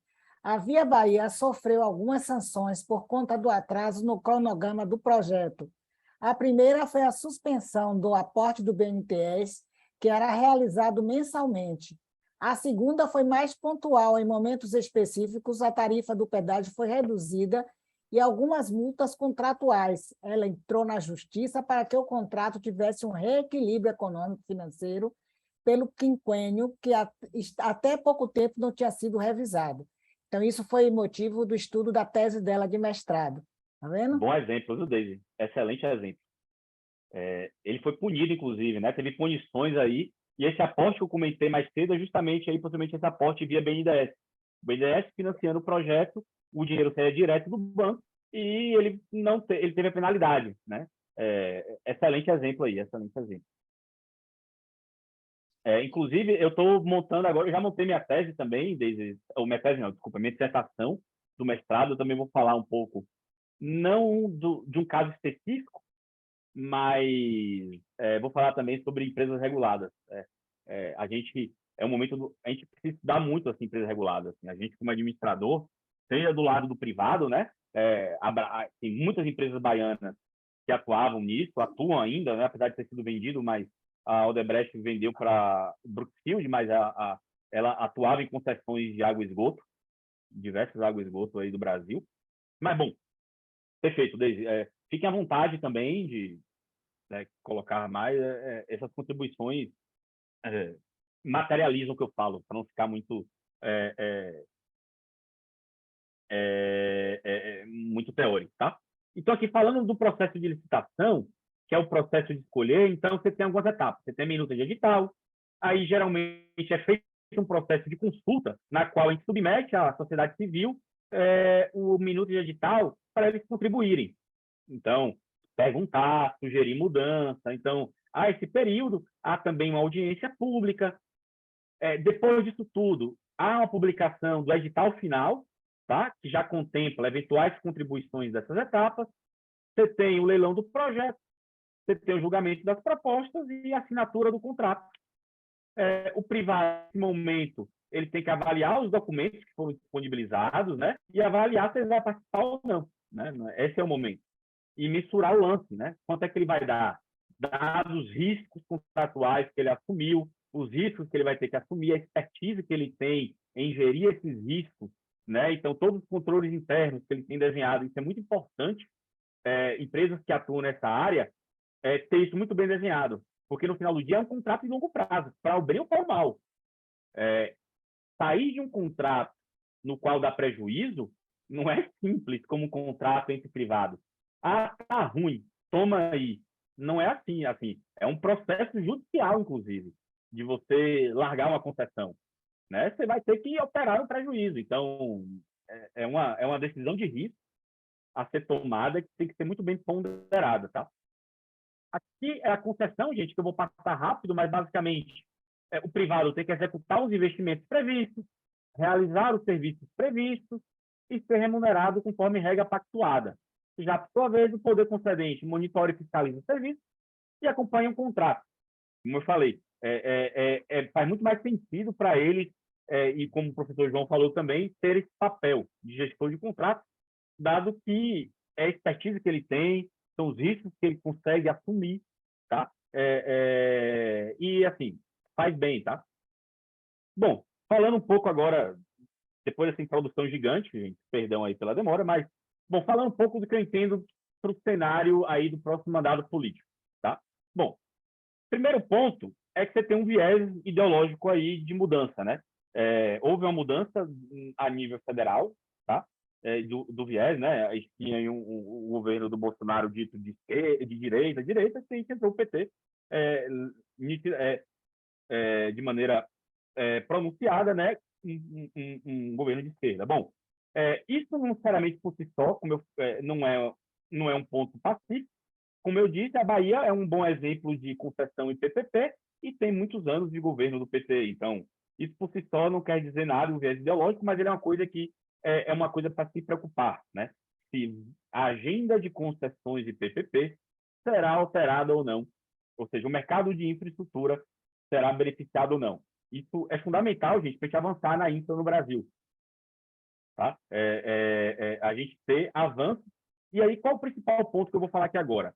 a Via Bahia sofreu algumas sanções por conta do atraso no cronograma do projeto. A primeira foi a suspensão do aporte do BNDES, que era realizado mensalmente. A segunda foi mais pontual, em momentos específicos, a tarifa do pedágio foi reduzida e algumas multas contratuais. Ela entrou na justiça para que o contrato tivesse um reequilíbrio econômico-financeiro pelo quinquênio, que até pouco tempo não tinha sido revisado. Então, isso foi motivo do estudo da tese dela de mestrado. Está vendo? Bom exemplo, viu, Daisy? Excelente exemplo. Ele foi punido, inclusive, né? Teve punições aí, e esse aporte que eu comentei mais cedo é justamente aí, possivelmente, esse aporte via BNDES. O BNDES financiando o projeto, o dinheiro saía direto do banco e ele ele teve a penalidade, né? Excelente exemplo aí, excelente exemplo. Inclusive, eu estou montando agora, eu já montei minha tese também, ou minha tese não, desculpa, minha dissertação do mestrado, eu também vou falar um pouco, não de um caso específico, mas vou falar também sobre empresas reguladas. A gente é um momento a gente precisa estudar muito as empresas reguladas. Assim, a gente como administrador, seja do lado do privado, né? Tem muitas empresas baianas que atuavam nisso, atuam ainda, né? Apesar de ter sido vendido, mas a Odebrecht vendeu para Brookfield, mas ela atuava em concessões de água e esgoto, diversas águas e esgoto aí do Brasil. Mas, bom, perfeito, Deise. Fiquem à vontade também de colocar mais essas contribuições, materializam o que eu falo, para não ficar muito muito teórico, tá? Então, aqui falando do processo de licitação, que é o processo de escolher, então você tem algumas etapas. Você tem a minuta de edital, aí geralmente é feito um processo de consulta, na qual a gente submete à sociedade civil o minuto de edital para eles contribuírem. Então, perguntar, sugerir mudança. Então, esse período, há também uma audiência pública. Depois disso tudo, há uma publicação do edital final, tá? Que já contempla eventuais contribuições dessas etapas. Você tem o leilão do projeto, você tem o julgamento das propostas e a assinatura do contrato. O privado, nesse momento, ele tem que avaliar os documentos que foram disponibilizados, né? E avaliar se ele vai participar ou não, né? Esse é o momento. E mensurar o lance, né? Quanto é que ele vai dar? Dados os riscos contratuais que ele assumiu, os riscos que ele vai ter que assumir, a expertise que ele tem em gerir esses riscos, né? Então, todos os controles internos que ele tem desenhado, isso é muito importante. Empresas que atuam nessa área, ter isso muito bem desenhado, porque no final do dia é um contrato de longo prazo, para o bem ou para o mal. Sair de um contrato no qual dá prejuízo não é simples como um contrato entre privados. Tá ruim, toma aí. Não é assim. É um processo judicial, inclusive, de você largar uma concessão, né? Você vai ter que operar um prejuízo. Então, é uma decisão de risco a ser tomada que tem que ser muito bem ponderada, tá? Aqui é a concessão, gente, que eu vou passar rápido, mas basicamente o privado tem que executar os investimentos previstos, realizar os serviços previstos e ser remunerado conforme regra pactuada. Já, por sua vez, o poder concedente monitora e fiscaliza o serviço e acompanha o contrato. Como eu falei, faz muito mais sentido para eles, e como o professor João falou também, ter esse papel de gestor de contrato, dado que é a expertise que ele tem, são os riscos que ele consegue assumir, tá? E, assim, faz bem, tá? Bom, falando um pouco agora, depois dessa introdução gigante, gente, perdão aí pela demora, mas, bom, falando um pouco do que eu entendo para o cenário aí do próximo mandato político, tá? Bom, primeiro ponto é que você tem um viés ideológico aí de mudança, né? Houve uma mudança a nível federal, tá? Do viés, né? A gente tinha aí um governo do Bolsonaro dito de direita, tem que entrou o PT de maneira pronunciada, né? Um governo de esquerda. Bom, isso não necessariamente por si só, não é um ponto pacífico. Como eu disse, a Bahia é um bom exemplo de concessão em PPP e tem muitos anos de governo do PT. Então, isso por si só não quer dizer nada, um viés ideológico, mas ele é uma coisa que é uma coisa para se preocupar, né? Se a agenda de concessões de PPP será alterada ou não. Ou seja, o mercado de infraestrutura será beneficiado ou não. Isso é fundamental, gente, para a gente avançar na infra no Brasil. Tá? A gente ter avanço. E aí, qual o principal ponto que eu vou falar aqui agora?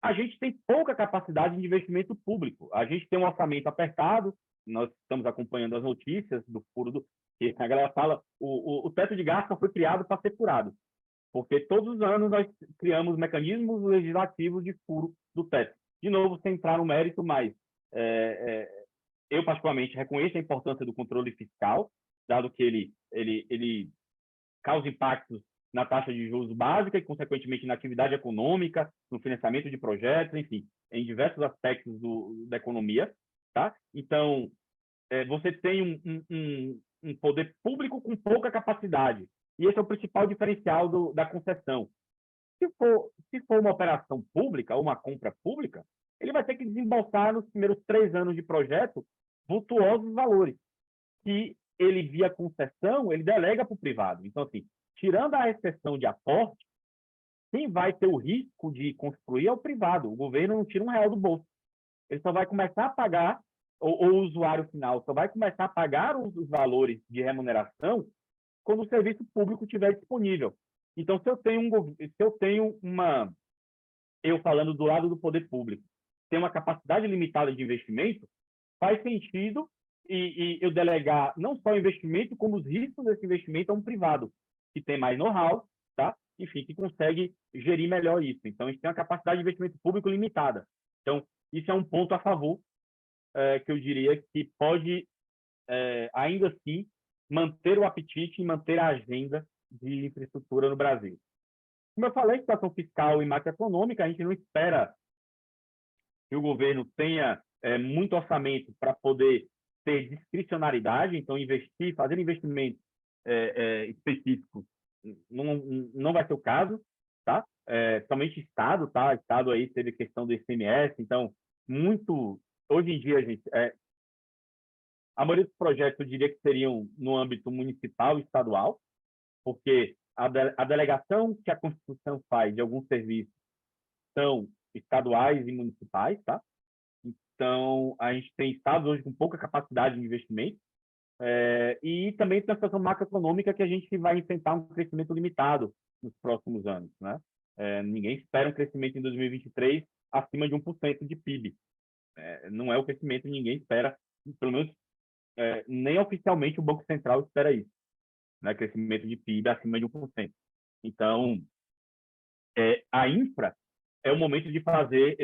A gente tem pouca capacidade de investimento público. A gente tem um orçamento apertado, nós estamos acompanhando as notícias do furo que a galera fala, o teto de gasto foi criado para ser furado, porque todos os anos nós criamos mecanismos legislativos de furo do teto. De novo, sem entrar no mérito, mas eu particularmente reconheço a importância do controle fiscal, dado que ele causa impactos na taxa de juros básica e, consequentemente, na atividade econômica, no financiamento de projetos, enfim, em diversos aspectos da economia, tá? Então, você tem um poder público com pouca capacidade, e esse é o principal diferencial da concessão. Se for uma operação pública ou uma compra pública, ele vai ter que desembolsar nos primeiros 3 anos de projeto vultuosos valores, que ele, via concessão, ele delega para o privado. Então, assim, tirando a exceção de aporte, quem vai ter o risco de construir é o privado. O governo não tira R$1 do bolso. Ele só vai começar a pagar, ou o usuário final só vai começar a pagar os valores de remuneração quando o serviço público estiver disponível. Então, eu falando do lado do poder público, tem uma capacidade limitada de investimento, faz sentido e eu delegar não só o investimento, como os riscos desse investimento a um privado, que tem mais know-how, tá? Enfim, que consegue gerir melhor isso. Então, a gente tem uma capacidade de investimento público limitada. Então, isso é um ponto a favor, que eu diria que pode, ainda assim, manter o apetite e manter a agenda de infraestrutura no Brasil. Como eu falei, situação fiscal e macroeconômica, a gente não espera que o governo tenha muito orçamento para poder ter discricionariedade, então fazer investimentos específicos não vai ser o caso, tá? Somente Estado, tá? Estado aí teve questão do ICMS, então hoje em dia, gente, a maioria dos projetos eu diria que seriam no âmbito municipal e estadual, porque a delegação que a Constituição faz de alguns serviços são estaduais e municipais, tá? Então, a gente tem estados hoje com pouca capacidade de investimento, e também tem a situação macroeconômica que a gente vai enfrentar um crescimento limitado nos próximos anos, né? Ninguém espera um crescimento em 2023 acima de 1% de PIB. Não é o crescimento que ninguém espera, pelo menos nem oficialmente o Banco Central espera isso, né? Crescimento de PIB acima de 1%. Então, a infra é o momento de fazer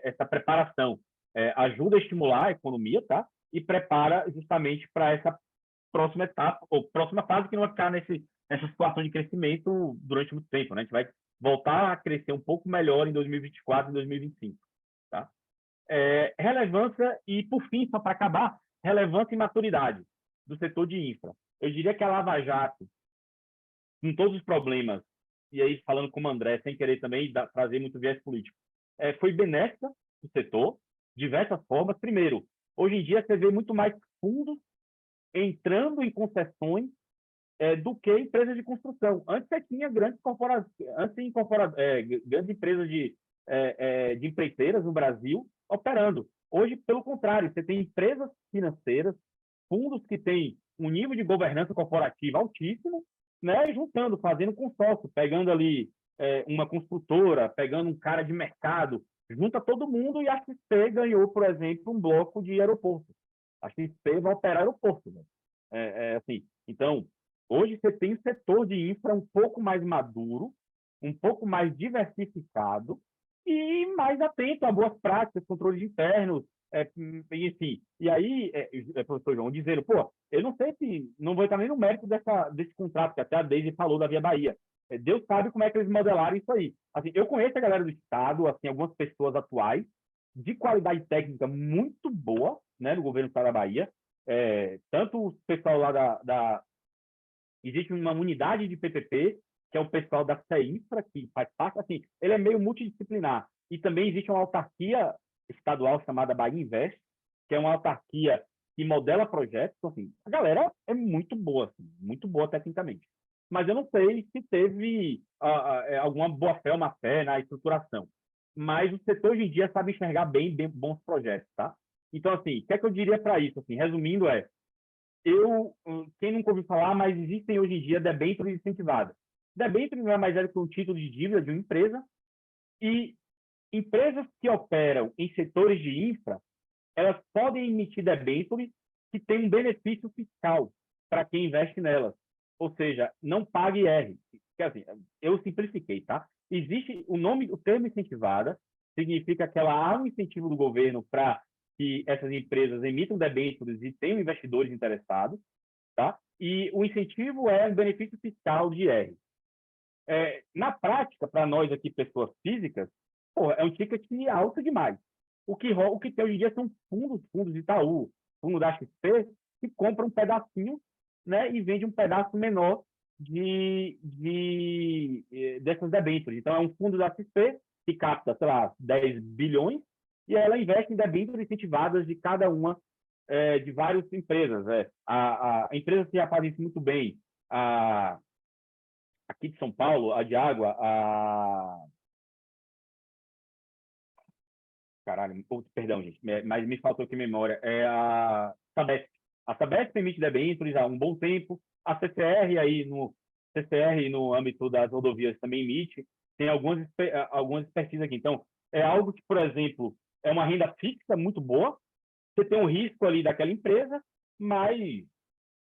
essa preparação. Ajuda a estimular a economia, tá? E prepara justamente para essa próxima etapa, ou próxima fase, que não vai ficar nessa situação de crescimento durante muito tempo, né? A gente vai voltar a crescer um pouco melhor em 2024 e 2025, tá? Relevância e, por fim, só para acabar, relevância e maturidade do setor de infra. Eu diria que a Lava Jato, com todos os problemas, e aí falando como André, sem querer também trazer muito viés político, foi benéfica para o setor, de diversas formas. Primeiro, hoje em dia você vê muito mais fundos entrando em concessões do que empresas de construção. Antes você tinha grandes empresas de empreiteiras no Brasil operando. Hoje, pelo contrário, você tem empresas financeiras, fundos que têm um nível de governança corporativa altíssimo, né, juntando, fazendo consórcio, pegando ali uma construtora, pegando um cara de mercado, junta todo mundo, e a XP ganhou, por exemplo, um bloco de aeroporto. A XP vai operar aeroporto, né? Assim, então, hoje você tem um setor de infra um pouco mais maduro, um pouco mais diversificado e mais atento a boas práticas, controles internos, enfim. E aí, professor João, dizendo, eu não sei se, não vou entrar nem no mérito desse contrato, que até a Deise falou da Via Bahia. Deus sabe como é que eles modelaram isso aí. Assim, eu conheço a galera do Estado, assim, algumas pessoas atuais, de qualidade técnica muito boa, né, no governo do Estado da Bahia. Tanto o pessoal lá existe uma unidade de PPP, que é o pessoal da CEINFRA, que faz parte, assim, ele é meio multidisciplinar. E também existe uma autarquia estadual chamada Bahia Invest, que é uma autarquia que modela projetos. Então, assim, a galera é muito boa, assim, muito boa tecnicamente. Mas eu não sei se teve alguma boa-fé ou má-fé na estruturação. Mas o setor hoje em dia sabe enxergar bem bons projetos, tá? Então, assim, o que é que eu diria para isso? Assim, resumindo, quem nunca ouviu falar, mas existem hoje em dia debêntures incentivadas. Debêntures não é mais que um título de dívida de uma empresa, e empresas que operam em setores de infra, elas podem emitir debêntures que têm um benefício fiscal para quem investe nelas. Ou seja, não pague IR. Quer dizer, eu simplifiquei, tá? Existe o termo incentivada, significa que ela há um incentivo do governo para que essas empresas emitam debêntures e tenham investidores interessados, tá? E o incentivo é um benefício fiscal de IR. Na prática, para nós aqui, pessoas físicas, é um ticket alto demais. O que tem hoje em dia são fundos de Itaú, fundo da XP, que compram um pedacinho, né, e vende um pedaço menor dessas debêntures. Então, é um fundo da XP que capta, sei lá, 10 bilhões, e ela investe em debêntures incentivadas de cada uma de várias empresas. A empresa que já faz isso muito bem, aqui de São Paulo, a de água, caralho, perdão, gente, mas me faltou aqui memória, é a Sabesp. A Sabesp emite debêntures há um bom tempo, a CCR no âmbito das rodovias também emite, tem algumas expertises aqui. Então, é algo que, por exemplo, é uma renda fixa muito boa, você tem um risco ali daquela empresa, mas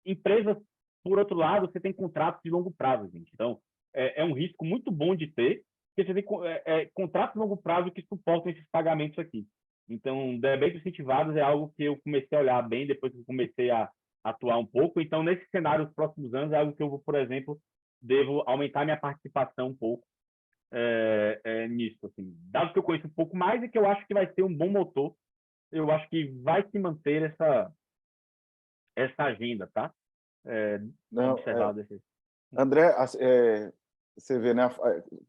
empresas, por outro lado, você tem contratos de longo prazo, gente. Então, é um risco muito bom de ter, porque você tem contratos de longo prazo que suportam esses pagamentos aqui. Então, debêntures incentivados é algo que eu comecei a olhar bem depois que eu comecei a atuar um pouco. Então, nesse cenário dos próximos anos, é algo que eu vou, por exemplo, devo aumentar minha participação um pouco nisso. Assim. Dado que eu conheço um pouco mais e que eu acho que vai ser um bom motor, eu acho que vai se manter essa agenda, tá? Não, Desse... André, você vê, né,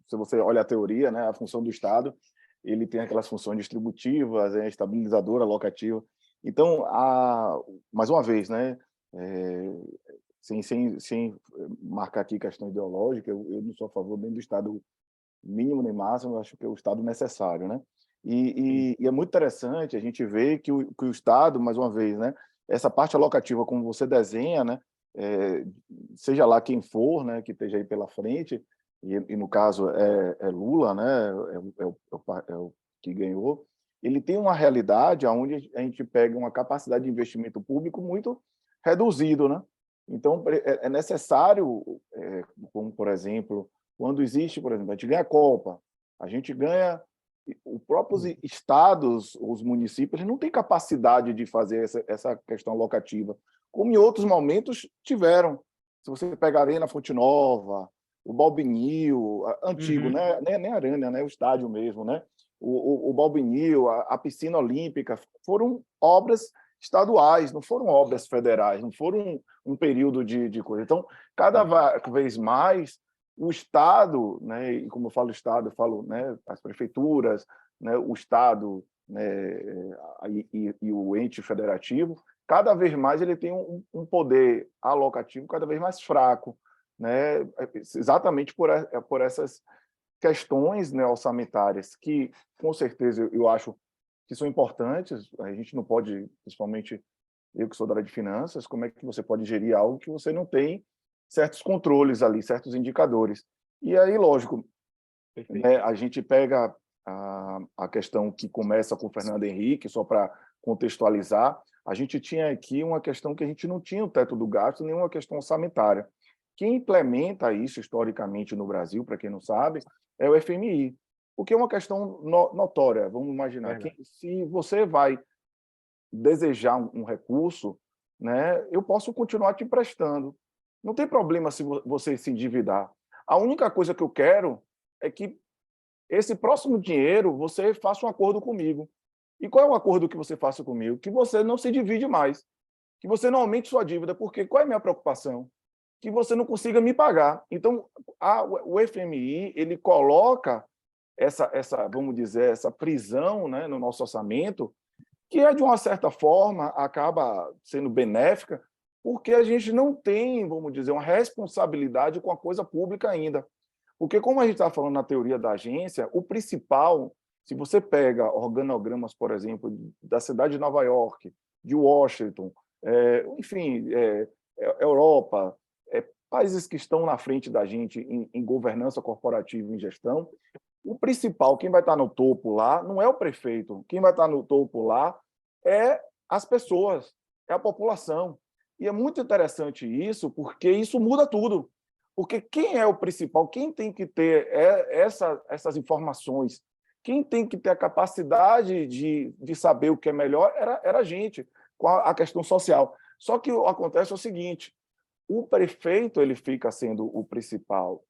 se você olha a teoria, né, a função do Estado, ele tem aquelas funções distributivas, estabilizadora, alocativa. Então, mais uma vez, né, sem marcar aqui questão ideológica, eu não sou a favor nem do Estado mínimo nem máximo, eu acho que é o Estado necessário, né? E é muito interessante a gente ver que o Estado, mais uma vez, né, essa parte alocativa, como você desenha, né, seja lá quem for, né, que esteja aí pela frente, e no caso é Lula, né, é o que ganhou, ele tem uma realidade onde a gente pega uma capacidade de investimento público muito reduzido, né? Então, é necessário, como, por exemplo, quando existe, por exemplo, a gente ganha a Copa, a gente ganha... Os próprios estados, os municípios, eles não têm capacidade de fazer essa questão locativa, como em outros momentos tiveram. Se você pegar a Arena Fonte Nova, o Balbinil, antigo, né? Nem a Arena, né? O estádio mesmo, né? O Balbinil, a Piscina Olímpica, foram obras estaduais, não foram obras federais, não foram um período de coisa. Então, cada vez mais, o Estado, né, e como eu falo Estado, eu falo, né, as prefeituras, né, o Estado, né, e o ente federativo, cada vez mais ele tem um poder alocativo cada vez mais fraco, né, exatamente por essas questões, né, orçamentárias que, com certeza, eu acho que são importantes. A gente não pode, principalmente eu que sou da área de finanças, como é que você pode gerir algo que você não tem certos controles ali, certos indicadores. E aí, lógico, né, a gente pega a questão que começa com o Fernando Henrique, só para contextualizar, a gente tinha aqui uma questão que a gente não tinha o teto do gasto, nenhuma questão orçamentária. Quem implementa isso historicamente no Brasil, para quem não sabe, é o FMI, porque é uma questão notória. Vamos imaginar, se você vai desejar um recurso, né, eu posso continuar te emprestando. Não tem problema se você se endividar. A única coisa que eu quero é que esse próximo dinheiro você faça um acordo comigo. E qual é o acordo que você faça comigo? Que você não se divide mais, que você não aumente sua dívida, porque qual é a minha preocupação? Que você não consiga me pagar. Então, o FMI, ele coloca vamos dizer, essa prisão, né, no nosso orçamento, que de uma certa forma acaba sendo benéfica, porque a gente não tem, vamos dizer, uma responsabilidade com a coisa pública ainda. Porque, como a gente está falando na teoria da agência, o principal, se você pega organogramas, por exemplo, da cidade de Nova York, de Washington, enfim, Europa, países que estão na frente da gente em governança corporativa e em gestão, o principal, quem vai estar no topo lá, não é o prefeito. Quem vai estar no topo lá é as pessoas, é a população. E é muito interessante isso, porque isso muda tudo. Porque quem é o principal, quem tem que ter essas informações, quem tem que ter a capacidade de saber o que é melhor, era a gente, com a questão social. Só que acontece o seguinte, o prefeito ele fica sendo o principal.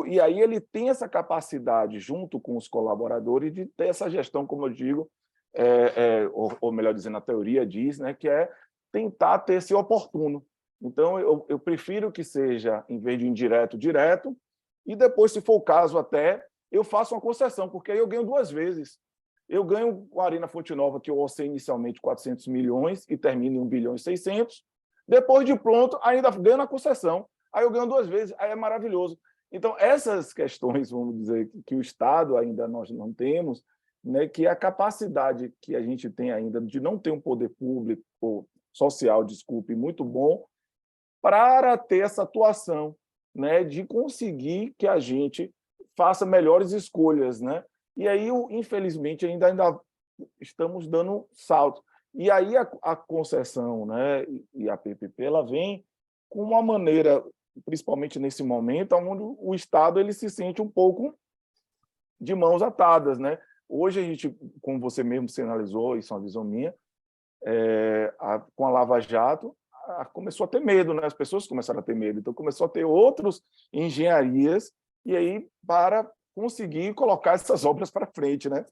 E aí ele tem essa capacidade, junto com os colaboradores, de ter essa gestão, como eu digo, ou melhor dizendo, a teoria diz, né, que é tentar ter esse oportuno. Então, eu prefiro que seja, em vez de indireto, direto, e depois, se for o caso até, eu faço uma concessão, porque aí eu ganho duas vezes. Eu ganho com a Arena Fonte Nova, que eu orcei inicialmente 400 milhões e termino em 1 bilhão e 600, Depois de pronto, ainda ganho na concessão. Aí eu ganho 2 vezes, aí é maravilhoso. Então, essas questões, vamos dizer, que o Estado ainda nós não temos, né, que a capacidade que a gente tem ainda de não ter um poder público, ou social, desculpe, muito bom, para ter essa atuação, né, de conseguir que a gente faça melhores escolhas, né? E aí, infelizmente, ainda estamos dando salto. E aí a concessão, né, e a PPP, ela vem com uma maneira, principalmente nesse momento, onde o Estado ele se sente um pouco de mãos atadas, né? Hoje a gente, como você mesmo sinalizou, isso é uma visão minha, com a Lava Jato, começou a ter medo, né? As pessoas começaram a ter medo, então começou a ter outras engenharias e aí para conseguir colocar essas obras para frente, né?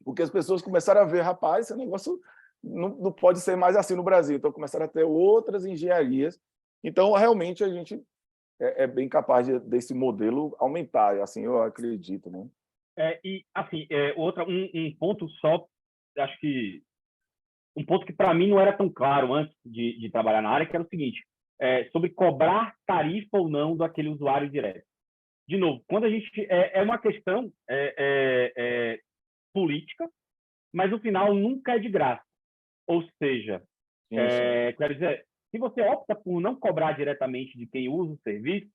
Porque as pessoas começaram a ver, rapaz, esse negócio não pode ser mais assim no Brasil, então começaram a ter outras engenharias. Então, realmente, a gente é bem capaz desse modelo aumentar, assim eu acredito, né? E, assim, um ponto só, acho que um ponto que para mim não era tão claro antes de trabalhar na área, que era o seguinte, sobre cobrar tarifa ou não daquele usuário direto. De novo, quando a gente... É uma questão política, mas no final nunca é de graça. Ou seja, quero dizer, se você opta por não cobrar diretamente de quem usa o serviço,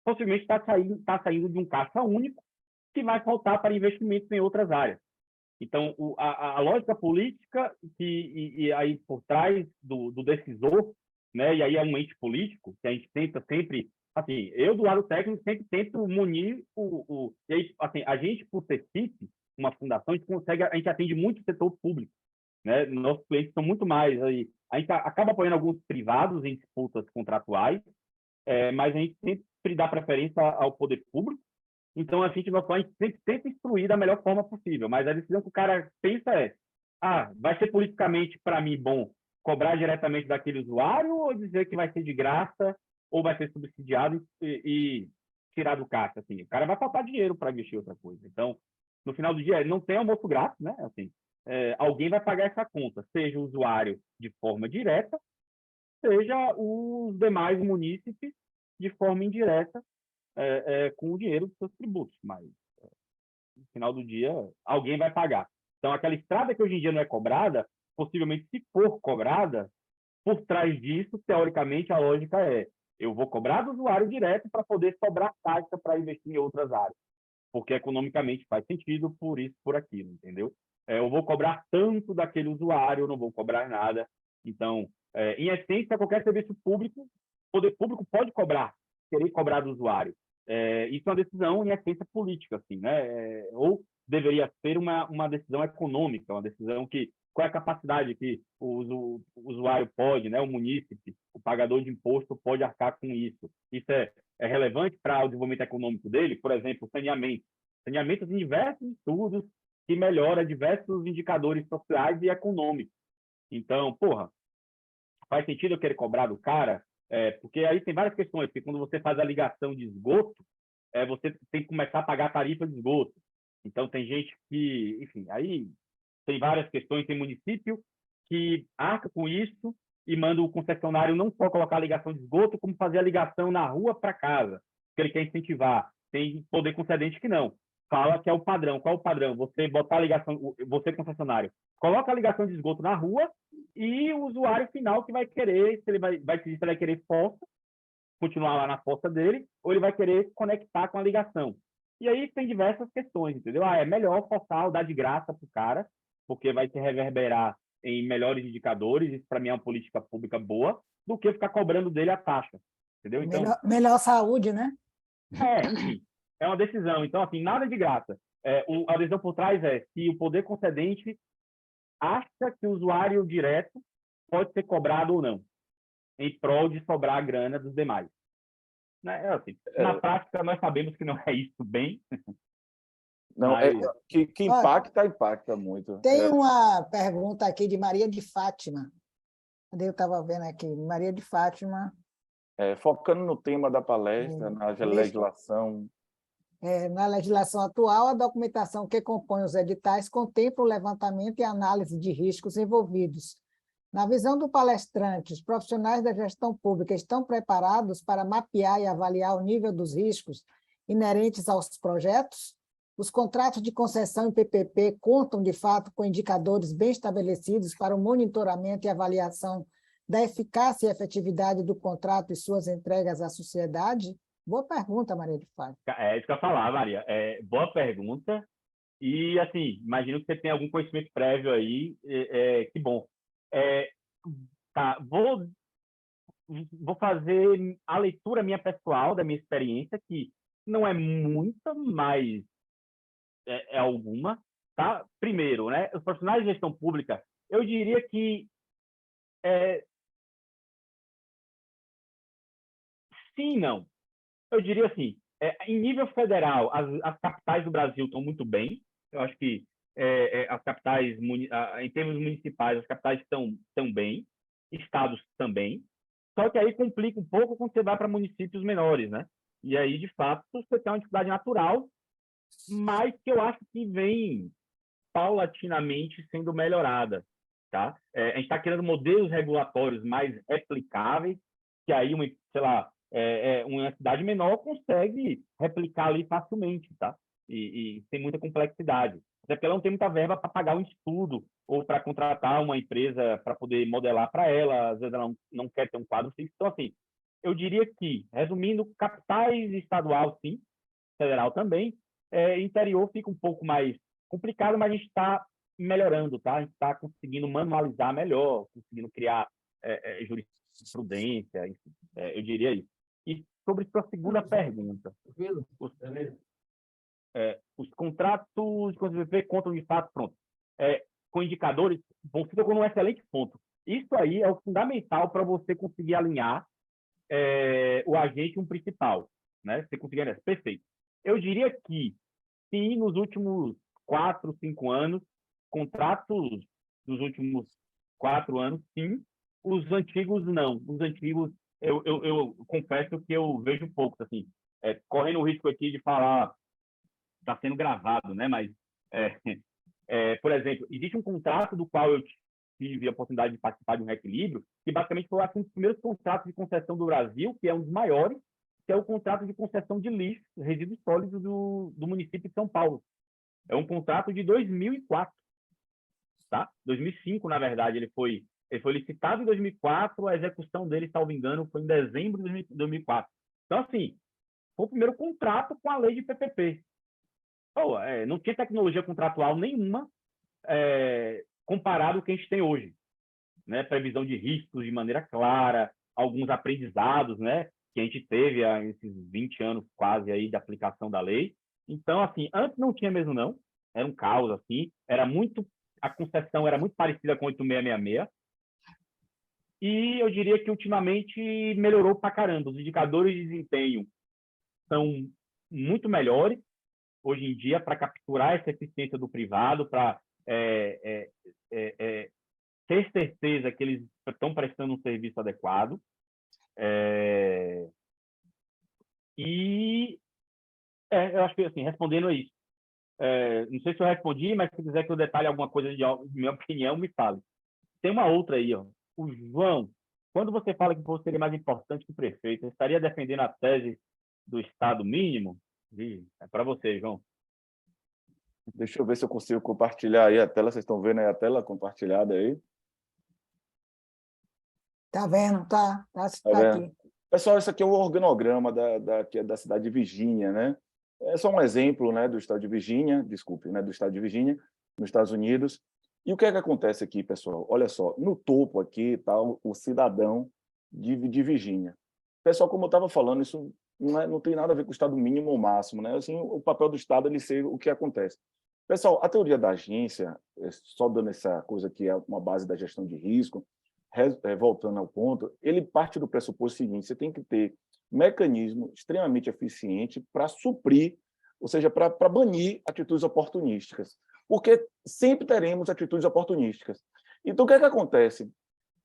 possivelmente está saindo de um caixa único que vai faltar para investimentos em outras áreas. Então, a lógica política e aí por trás do decisor, né, e aí é um ente político, que a gente tenta sempre, assim, eu do lado técnico sempre tento munir e aí, assim, a gente, por ser CIP, uma fundação, a gente atende muito o setor público, né? Nossos clientes são muito mais, aí, a gente acaba apoiando alguns privados em disputas contratuais, mas a gente sempre dá preferência ao poder público. Então, a gente sempre tenta instruir da melhor forma possível, mas a decisão que o cara pensa vai ser politicamente, para mim, bom cobrar diretamente daquele usuário ou dizer que vai ser de graça ou vai ser subsidiado e tirar do caixa, assim. O cara vai faltar dinheiro para investir em outra coisa. Então, no final do dia, não tem almoço grátis, né? Assim, alguém vai pagar essa conta, seja o usuário de forma direta, seja os demais munícipes de forma indireta, com o dinheiro dos seus tributos, mas no final do dia alguém vai pagar. Então, aquela estrada que hoje em dia não é cobrada, possivelmente, se for cobrada, por trás disso, teoricamente, a lógica eu vou cobrar do usuário direto para poder sobrar caixa para investir em outras áreas, porque economicamente faz sentido por isso, por aquilo, entendeu? Eu vou cobrar tanto daquele usuário, eu não vou cobrar nada. Então, em essência, qualquer serviço público, o poder público pode querer cobrar do usuário. Isso é uma decisão, em essência, política, assim, né? Ou deveria ser uma decisão econômica, uma decisão qual é a capacidade que o usuário pode, né? O munícipe, o pagador de imposto pode arcar com isso. Isso é relevante para o desenvolvimento econômico dele? Por exemplo, saneamento. Saneamento tem diversos estudos que melhora diversos indicadores sociais e econômicos. Então, faz sentido eu querer cobrar do cara? Porque aí tem várias questões, porque quando você faz a ligação de esgoto, você tem que começar a pagar a tarifa de esgoto. Então, tem gente que, enfim, aí tem várias questões, tem município que arca com isso e manda o concessionário não só colocar a ligação de esgoto, como fazer a ligação na rua para casa, que ele quer incentivar. Tem poder concedente que não. Fala que é o padrão. Qual é o padrão? Você botar a ligação, você concessionário, coloca a ligação de esgoto na rua e o usuário final que vai querer, se ele vai decidir se ele vai querer fossa, continuar lá na fossa dele, ou ele vai querer conectar com a ligação. E aí tem diversas questões, entendeu? É melhor fossar ou dar de graça para o cara, porque vai se reverberar em melhores indicadores, isso para mim é uma política pública boa, do que ficar cobrando dele a taxa, entendeu? Então, melhor saúde, né? enfim, é uma decisão. Então, assim, nada de graça. A decisão por trás se o poder concedente acha que o usuário direto pode ser cobrado ou não, em prol de sobrar a grana dos demais. Né? Assim, na prática, nós sabemos que não é isso bem. Não, mas... que impacta muito. Tem uma pergunta aqui de Maria de Fátima. Eu estava vendo aqui, Maria de Fátima. Focando no tema da palestra, na legislação. Na legislação atual, a documentação que compõe os editais contempla o levantamento e análise de riscos envolvidos Na visão do palestrante, os profissionais da gestão pública estão preparados para mapear e avaliar o nível dos riscos inerentes aos projetos? Os contratos de concessão e PPP contam, de fato, com indicadores bem estabelecidos para o monitoramento e avaliação da eficácia e efetividade do contrato e suas entregas à sociedade? Boa pergunta, Maria de Fátima. É isso que eu ia falar, Maria. Boa pergunta. E, assim, imagino que você tem algum conhecimento prévio aí. Que bom. Tá, vou fazer a leitura minha pessoal, da minha experiência, que não é muita, mas é alguma. Tá? Primeiro, né, os profissionais de gestão pública, eu diria que sim e não. Eu diria assim, em nível federal, as capitais do Brasil estão muito bem. Eu acho que as capitais, em termos municipais, as capitais estão bem, estados também. Só que aí complica um pouco quando você vai para municípios menores, né? E aí, de fato, você tem uma dificuldade natural, mas que eu acho que vem paulatinamente sendo melhorada, tá? A gente está criando modelos regulatórios mais replicáveis, que aí, sei lá, uma cidade menor consegue replicar ali facilmente, tá? E tem muita complexidade. Até porque ela não tem muita verba para pagar um estudo ou para contratar uma empresa para poder modelar para ela, às vezes ela não quer ter um quadro fixo. Então, assim, eu diria que, resumindo, capitais estadual, sim, federal também, interior fica um pouco mais complicado, mas a gente está melhorando, tá? A gente está conseguindo manualizar melhor, conseguindo criar jurisprudência, enfim, eu diria isso. E sobre sua segunda pergunta, os contratos de CPP contam de fato, pronto, com indicadores, você tocou num excelente ponto. Isso aí é o fundamental para você conseguir alinhar o agente um principal, né? Você conseguir, perfeito. Eu diria que, sim, nos últimos 4, 5 anos, contratos dos últimos 4 anos, sim, os antigos não. Os antigos, eu confesso que eu vejo poucos, assim, correndo o risco aqui de falar, está sendo gravado, né? Mas, por exemplo, existe um contrato do qual eu tive a oportunidade de participar de um reequilíbrio, que basicamente foi um dos primeiros contratos de concessão do Brasil, que é um dos maiores, que é o contrato de concessão de lixo, resíduos sólidos do município de São Paulo. É um contrato de 2004, tá? 2005, na verdade, ele foi licitado em 2004, a execução dele, salvo engano, foi em dezembro de 2004. Então, assim, foi o primeiro contrato com a lei de PPP. Não tinha tecnologia contratual nenhuma comparado ao que a gente tem hoje, né? Previsão de riscos de maneira clara, alguns aprendizados, né, que a gente teve esses 20 anos quase aí de aplicação da lei. Então, assim, antes não tinha mesmo não, era um caos, assim, a concessão era muito parecida com 8666, e eu diria que ultimamente melhorou pra caramba. Os indicadores de desempenho são muito melhores hoje em dia para capturar essa eficiência do privado, para ter certeza que eles estão prestando um serviço adequado. Eu acho que, assim, respondendo a isso, não sei se eu respondi, mas se quiser que eu detalhe alguma coisa de minha opinião, me fale. Tem uma outra aí, ó. O João, quando você fala que você seria mais importante que o prefeito, você estaria defendendo a tese do Estado mínimo? É para você, João. Deixa eu ver se eu consigo compartilhar aí a tela. Vocês estão vendo aí a tela compartilhada aí? Tá vendo? Tá vendo? aqui. Pessoal, isso aqui é o organograma da cidade de Virgínia, né? É só um exemplo, né, do estado de Virgínia, desculpe, né, do estado de Virgínia, nos Estados Unidos. E o que é que acontece aqui, pessoal? Olha só, no topo aqui está o cidadão de Virgínia. Pessoal, como eu estava falando, isso não tem nada a ver com o estado mínimo ou máximo, né? Assim, o papel do estado, ele ser o que acontece. Pessoal, a teoria da agência, só dando essa coisa que é uma base da gestão de risco, voltando ao ponto, ele parte do pressuposto seguinte: você tem que ter mecanismo extremamente eficiente para suprir, ou seja, para banir atitudes oportunísticas, porque sempre teremos atitudes oportunísticas. Então, o que é que acontece?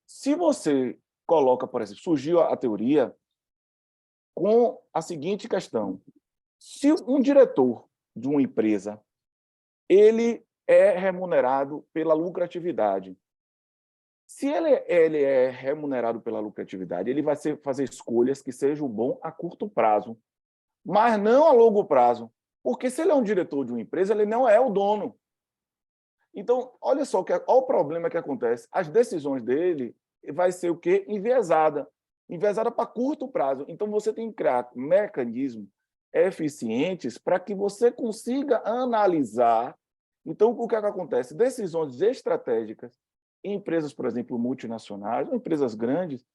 Se você coloca, por exemplo, surgiu a teoria com a seguinte questão: se um diretor de uma empresa ele é remunerado pela lucratividade, Se ele é remunerado pela lucratividade, ele vai fazer escolhas que sejam bom a curto prazo, mas não a longo prazo. Porque se ele é um diretor de uma empresa, ele não é o dono. Então, olha só olha o problema que acontece. As decisões dele vai ser o quê? Enviesada. Enviesada para curto prazo. Então, você tem que criar mecanismos eficientes para que você consiga analisar. Então, o que é que acontece? Decisões estratégicas em empresas, por exemplo, multinacionais, ou empresas grandes,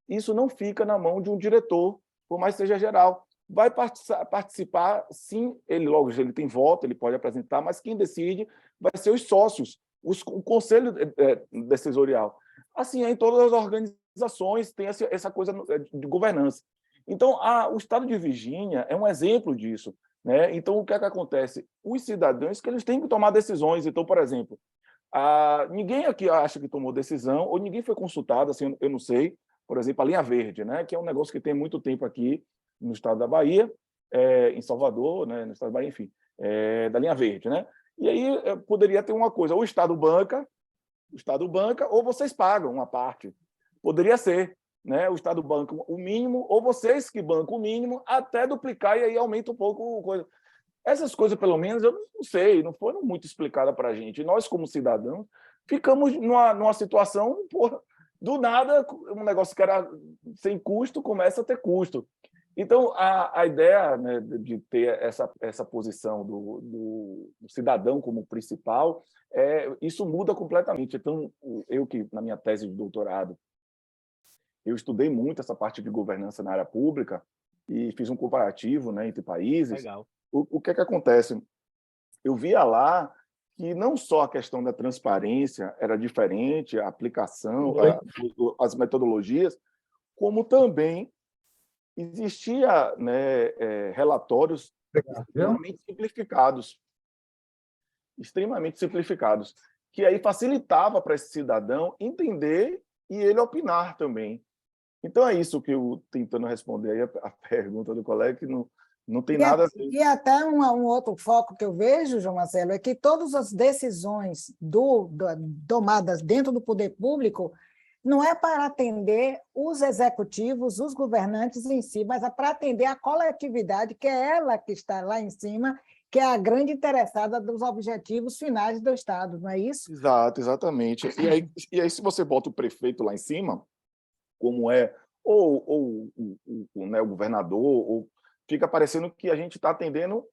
isso não fica na mão de um diretor, por mais que seja geral. Vai participar, sim, ele tem voto, ele pode apresentar, mas quem decide vai ser os sócios, o conselho decisorial. Assim é em todas as organizações, tem essa coisa de governança. Então, o Estado de Virgínia é um exemplo disso, né? Então, o que é que acontece? Os cidadãos que eles têm que tomar decisões. Então, por exemplo, ninguém aqui acha que tomou decisão, ou ninguém foi consultado, assim, eu não sei, por exemplo, a linha verde, né? Que é um negócio que tem muito tempo aqui no estado da Bahia, em Salvador, né? No estado da Bahia, enfim, da linha verde, né? E aí poderia ter uma coisa, ou o Estado banca, ou vocês pagam uma parte. Poderia ser, né? O Estado banca o mínimo, ou vocês que bancam o mínimo, até duplicar e aí aumenta um pouco a coisa. Essas coisas, pelo menos, eu não sei, não foram muito explicadas para a gente. Nós, como cidadãos, ficamos numa situação, porra, do nada, um negócio que era sem custo começa a ter custo. Então, a ideia, né, de ter essa posição do cidadão como principal, isso muda completamente. Então, eu que, na minha tese de doutorado, eu estudei muito essa parte de governança na área pública e fiz um comparativo, né, entre países. Legal. O que é que acontece? Eu via lá que não só a questão da transparência era diferente, a aplicação, as metodologias, como também existia, né, relatórios extremamente simplificados, que aí facilitava para esse cidadão entender e ele opinar também. Então é isso que eu tentando responder aí a pergunta do colega, que não tem nada a ver. E até um outro foco que eu vejo, João Marcelo, é que todas as decisões tomadas dentro do poder público não é para atender os executivos, os governantes em si, mas é para atender a coletividade, que é ela que está lá em cima, que é a grande interessada dos objetivos finais do Estado, não é isso? Exato, exatamente. E aí se você bota o prefeito lá em cima, como ou né, o governador, ou fica parecendo que a gente está atendendo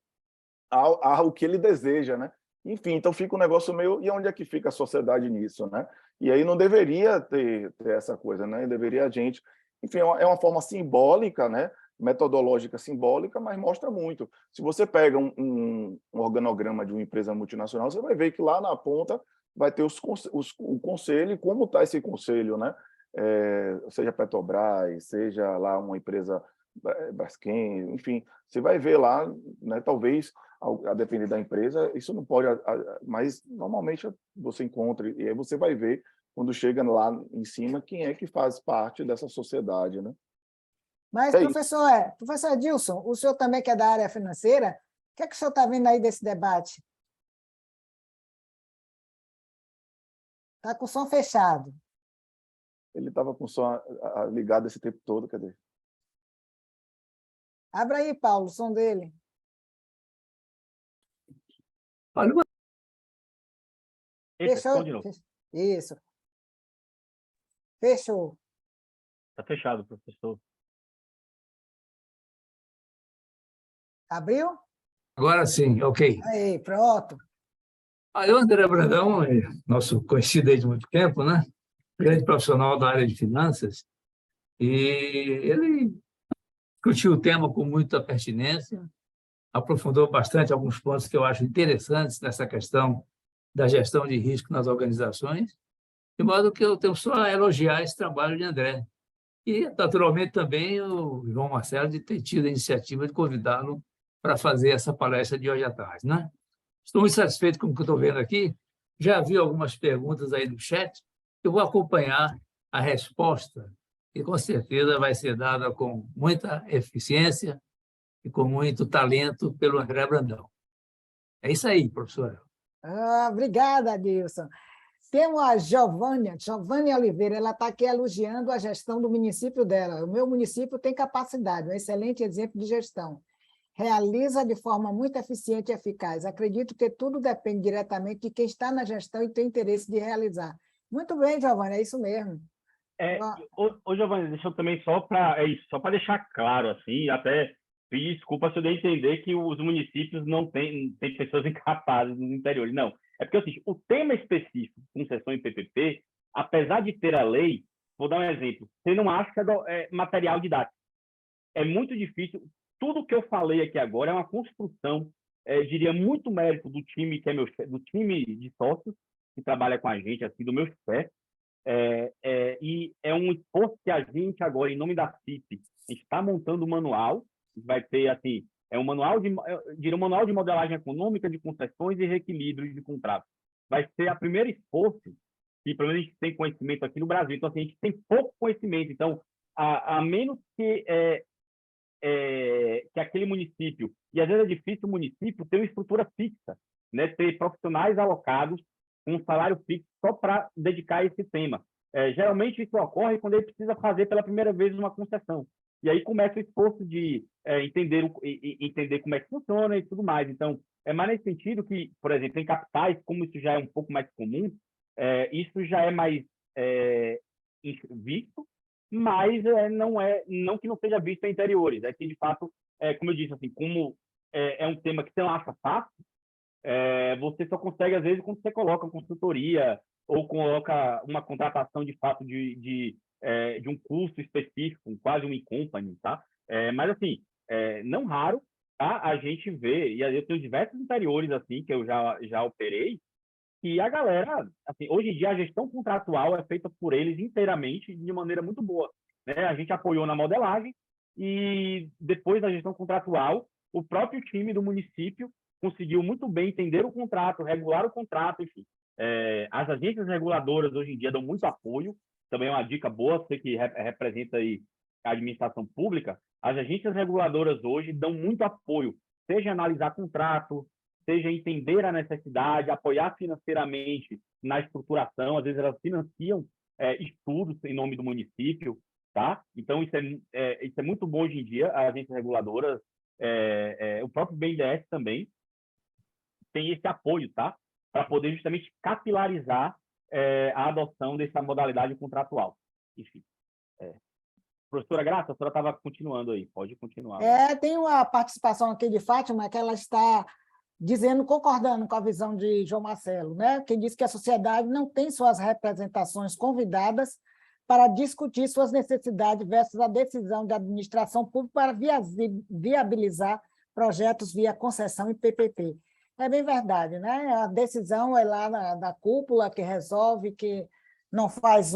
ao que ele deseja, né? Enfim, então fica um negócio meio... E onde é que fica a sociedade nisso, né? E aí não deveria ter essa coisa, né? Deveria a gente... Enfim, é uma forma simbólica, né? Metodológica simbólica, mas mostra muito. Se você pega um organograma de uma empresa multinacional, você vai ver que lá na ponta vai ter o conselho e como está esse conselho, né? Seja Petrobras, seja lá uma empresa Braskem, enfim, você vai ver lá, né, talvez, a depender da empresa, isso não pode, mas normalmente você encontra, e aí você vai ver, quando chega lá em cima, quem é que faz parte dessa sociedade, né? Mas, professor Edilson, o senhor também que é da área financeira, o que é que o senhor está vendo aí desse debate? Está com o som fechado. Ele estava com o som ligado esse tempo todo, cadê? Abra aí, Paulo, o som dele. Fechou? Isso. Fechou. Está fechado, professor. Abriu? Agora sim, ok. Aí, pronto. Aí o André Brandão, nosso conhecido aí de muito tempo, né? Grande profissional da área de finanças, e ele discutiu o tema com muita pertinência, aprofundou bastante alguns pontos que eu acho interessantes nessa questão da gestão de risco nas organizações, de modo que eu tenho só a elogiar esse trabalho de André. E, naturalmente, também o João Marcelo de ter tido a iniciativa de convidá-lo para fazer essa palestra de hoje à tarde, né? Estou muito satisfeito com o que estou vendo aqui. Já vi algumas perguntas aí no chat. Eu vou acompanhar a resposta, que com certeza vai ser dada com muita eficiência e com muito talento pelo André Brandão. É isso aí, professora. Obrigada, Adilson. Temos a Giovanni Oliveira, ela está aqui elogiando a gestão do município dela. O meu município tem capacidade, um excelente exemplo de gestão. Realiza de forma muito eficiente e eficaz. Acredito que tudo depende diretamente de quem está na gestão e tem interesse de realizar. Muito bem, Giovanni, é isso mesmo. Giovanni, deixa eu também só para deixar claro, assim, até pedir desculpa se eu dei a entender que os municípios não têm pessoas incapazes nos interiores. Não, é porque assim, o tema específico, concessão em PPP, apesar de ter a lei, vou dar um exemplo, você não acha material didático. É muito difícil. Tudo que eu falei aqui agora é uma construção, diria, muito mérito do time que é do time de sócios que trabalha com a gente, assim, do meu chefe. E é um esforço que a gente agora, em nome da CIP, está montando um manual. Vai ter assim, um manual de modelagem econômica de concessões e reequilíbrio de contratos. Vai ser o primeiro esforço que pelo menos a gente tem conhecimento aqui no Brasil. Então assim, a gente tem pouco conhecimento. Então, a menos que aquele município, e às vezes é difícil o município ter uma estrutura fixa, né? Ter profissionais alocados com um salário fixo só para dedicar a esse tema. Geralmente isso ocorre quando ele precisa fazer pela primeira vez uma concessão. E aí começa o esforço de entender como é que funciona e tudo mais. Então, é mais nesse sentido que, por exemplo, em capitais, como isso já é um pouco mais comum, isso já é mais visto, mas não que não seja visto em interiores. É que, de fato, como eu disse, assim, como é um tema que você não acha fácil, você só consegue, às vezes, quando você coloca consultoria ou coloca uma contratação, de fato, de um curso específico, quase um e-company, tá? Mas, assim, não raro, tá? A gente vê, e eu tenho diversos interiores, assim, que eu já operei, e a galera, assim, hoje em dia, a gestão contratual é feita por eles inteiramente de maneira muito boa, né? A gente apoiou na modelagem e depois da gestão contratual, o próprio time do município conseguiu muito bem entender o contrato, regular o contrato, enfim. As agências reguladoras hoje em dia dão muito apoio, também é uma dica boa, você que representa aí a administração pública, as agências reguladoras hoje dão muito apoio, seja analisar contrato, seja entender a necessidade, apoiar financeiramente na estruturação, às vezes elas financiam estudos em nome do município, tá? Então, isso é muito bom hoje em dia, as agências reguladoras, o próprio BNDES também tem esse apoio, tá? Para poder justamente capilarizar a adoção dessa modalidade contratual. Enfim. Professora Graça, a senhora estava continuando aí, pode continuar. Tem uma participação aqui de Fátima, que ela está dizendo, concordando com a visão de João Marcelo, né? Que diz que a sociedade não tem suas representações convidadas para discutir suas necessidades versus a decisão da administração pública para viabilizar projetos via concessão e PPP. É bem verdade, né? A decisão é lá da cúpula que resolve, que não faz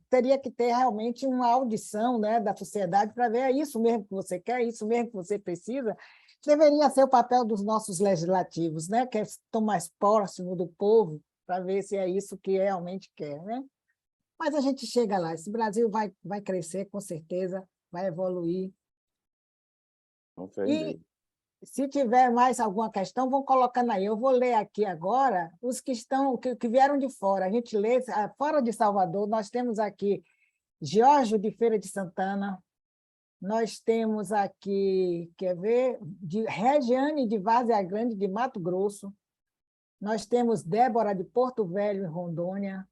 teria que ter realmente uma audição, né, da sociedade para ver é isso mesmo que você quer, é isso mesmo que você precisa. Deveria ser o papel dos nossos legislativos, né, que estão mais próximos do povo, para ver se é isso que realmente quer, né? Mas a gente chega lá, esse Brasil vai crescer, com certeza, vai evoluir. E se tiver mais alguma questão, vão colocando aí. Eu vou ler aqui agora os que vieram de fora. A gente lê, fora de Salvador, nós temos aqui Giorgio de Feira de Santana, nós temos aqui, quer ver, Regiane de Várzea Grande, de Mato Grosso, nós temos Débora de Porto Velho, em Rondônia,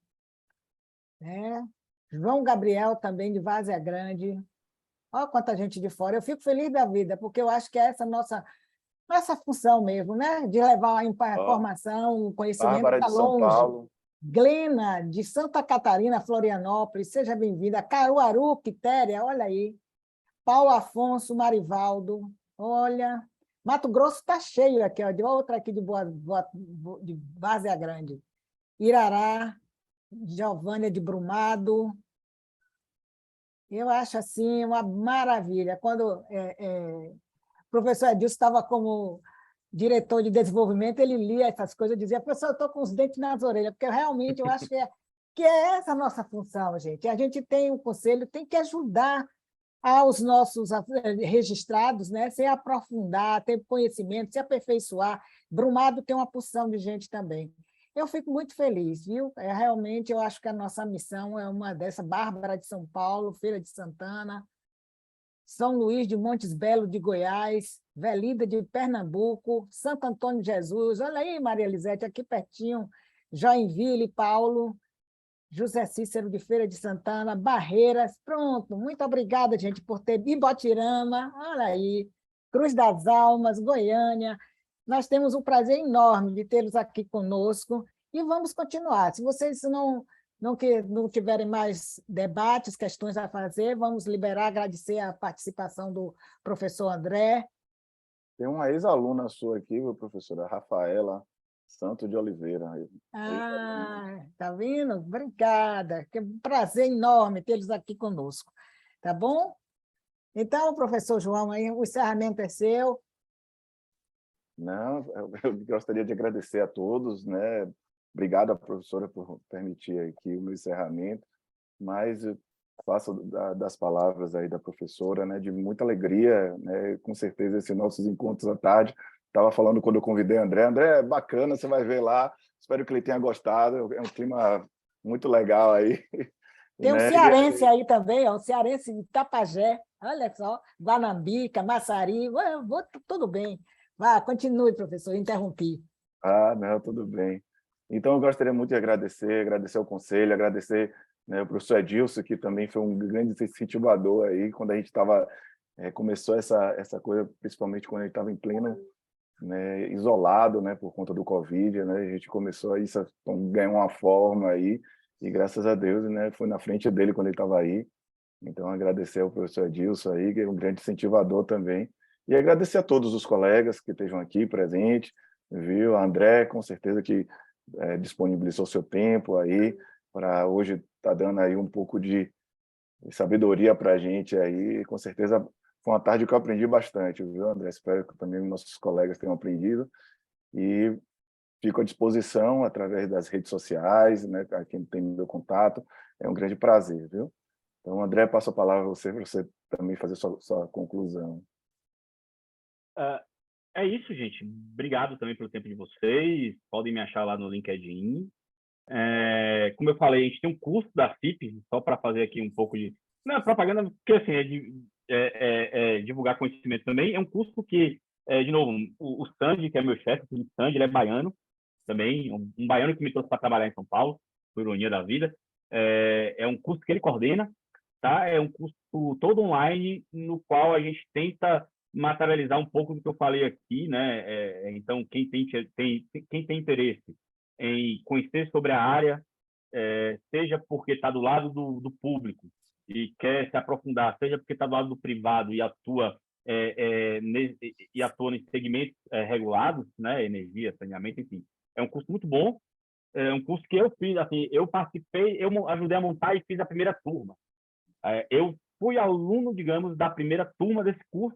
né? João Gabriel, também de Várzea Grande. Olha quanta gente de fora. Eu fico feliz da vida, porque eu acho que é essa nossa função mesmo, né? De levar a informação, o conhecimento para longe. São Paulo. Glena, de Santa Catarina, Florianópolis, seja bem-vinda. Caruaru, Quitéria, olha aí. Paulo Afonso, Marivaldo, olha. Mato Grosso está cheio aqui, ó, de outra aqui de Várzea Grande. Irará, Giovânia de Brumado. Eu acho assim uma maravilha. Quando o professor Edilson estava como diretor de desenvolvimento, ele lia essas coisas e dizia, professor, eu estou com os dentes nas orelhas, porque realmente eu acho que é essa a nossa função, gente. A gente tem um conselho, tem que ajudar aos nossos registrados, né? Se aprofundar, ter conhecimento, se aperfeiçoar. Brumado tem uma porção de gente também. Eu fico muito feliz, viu? Realmente, eu acho que a nossa missão é uma dessa, Bárbara de São Paulo, Feira de Santana, São Luís de Montes Belos de Goiás, Velida de Pernambuco, Santo Antônio de Jesus, olha aí, Maria Elisete, aqui pertinho, Joinville, Paulo, José Cícero de Feira de Santana, Barreiras, pronto, muito obrigada, gente, por ter Ibotirama, olha aí, Cruz das Almas, Goiânia. Nós temos um prazer enorme de tê-los aqui conosco e vamos continuar. Se vocês não tiverem mais debates, questões a fazer, vamos liberar, agradecer a participação do professor André. Tem uma ex-aluna sua aqui, viu, professora Rafaela Santos de Oliveira. Tá vendo? Obrigada. Que prazer enorme tê-los aqui conosco. Tá bom? Então, professor João, aí, o encerramento é seu. Não, eu gostaria de agradecer a todos, né? Obrigado, professora, por permitir aqui o meu encerramento, mas eu faço das palavras aí da professora, né, de muita alegria, né? Com certeza esses nossos encontros à tarde. Estava falando quando eu convidei André. André, é bacana, você vai ver lá. Espero que ele tenha gostado. É um clima muito legal aí. Tem um né? cearense aí também, ó, um cearense de Tapajé, olha só, Guanambica, Massari, tudo bem. Vá, continue, professor, interrompi. Não, tudo bem. Então, eu gostaria muito de agradecer ao conselho, agradecer, né, o professor Edilson, que também foi um grande incentivador aí, quando a gente começou essa coisa, principalmente quando a gente estava em pleno, né, isolado, né, por conta do Covid, né, a gente começou a isso, ganhar uma forma aí, e graças a Deus, né, foi na frente dele quando ele estava aí. Então, agradecer ao professor Edilson aí, que é um grande incentivador também, e agradecer a todos os colegas que estejam aqui presentes, viu? A André, com certeza que disponibilizou seu tempo aí, para hoje estar dando aí um pouco de sabedoria para a gente aí, com certeza foi uma tarde que eu aprendi bastante, viu, André? Espero que também nossos colegas tenham aprendido, e fico à disposição através das redes sociais, né, para quem tem meu contato, é um grande prazer, viu? Então, André, passo a palavra a você, para você também fazer sua conclusão. É isso, gente. Obrigado também pelo tempo de vocês. Podem me achar lá no LinkedIn. Como eu falei, a gente tem um curso da FIP, só para fazer aqui um pouco de... Não é propaganda, porque assim, divulgar conhecimento também. É um curso que, de novo, o Sandy, que é meu chefe, o Sandy, ele é baiano também, um baiano que me trouxe para trabalhar em São Paulo, por ironia da vida. É um curso que ele coordena, tá? É um curso todo online, no qual a gente tenta materializar um pouco do que eu falei aqui, né? Então, quem tem interesse em conhecer sobre a área, seja porque está do lado do público e quer se aprofundar, seja porque está do lado do privado e atua em segmentos regulados, né? Energia, saneamento, enfim. É um curso muito bom. É um curso que eu fiz, assim, eu participei, eu ajudei a montar e fiz a primeira turma. Eu fui aluno, digamos, da primeira turma desse curso,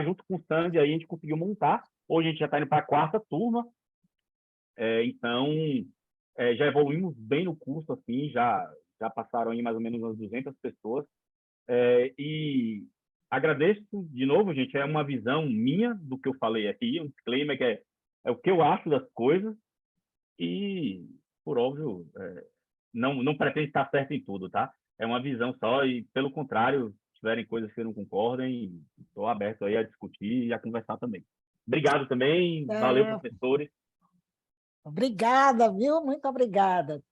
junto com o Sandy, aí a gente conseguiu montar. Hoje a gente já está indo para a quarta turma, então já evoluímos bem no curso, assim, já passaram aí mais ou menos umas 200 pessoas, e agradeço de novo, gente, é uma visão minha do que eu falei aqui, um disclaimer que é o que eu acho das coisas, e, por óbvio, não pretende estar certo em tudo, tá? É uma visão só e, pelo contrário, se tiverem coisas que não concordem, estou aberto aí a discutir e a conversar também. Obrigado também, valeu, professores. Obrigada, viu? Muito obrigada.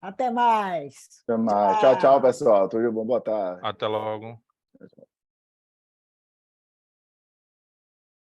Até mais. Até mais. Tchau, pessoal. Tudo bom? Boa tarde. Até logo.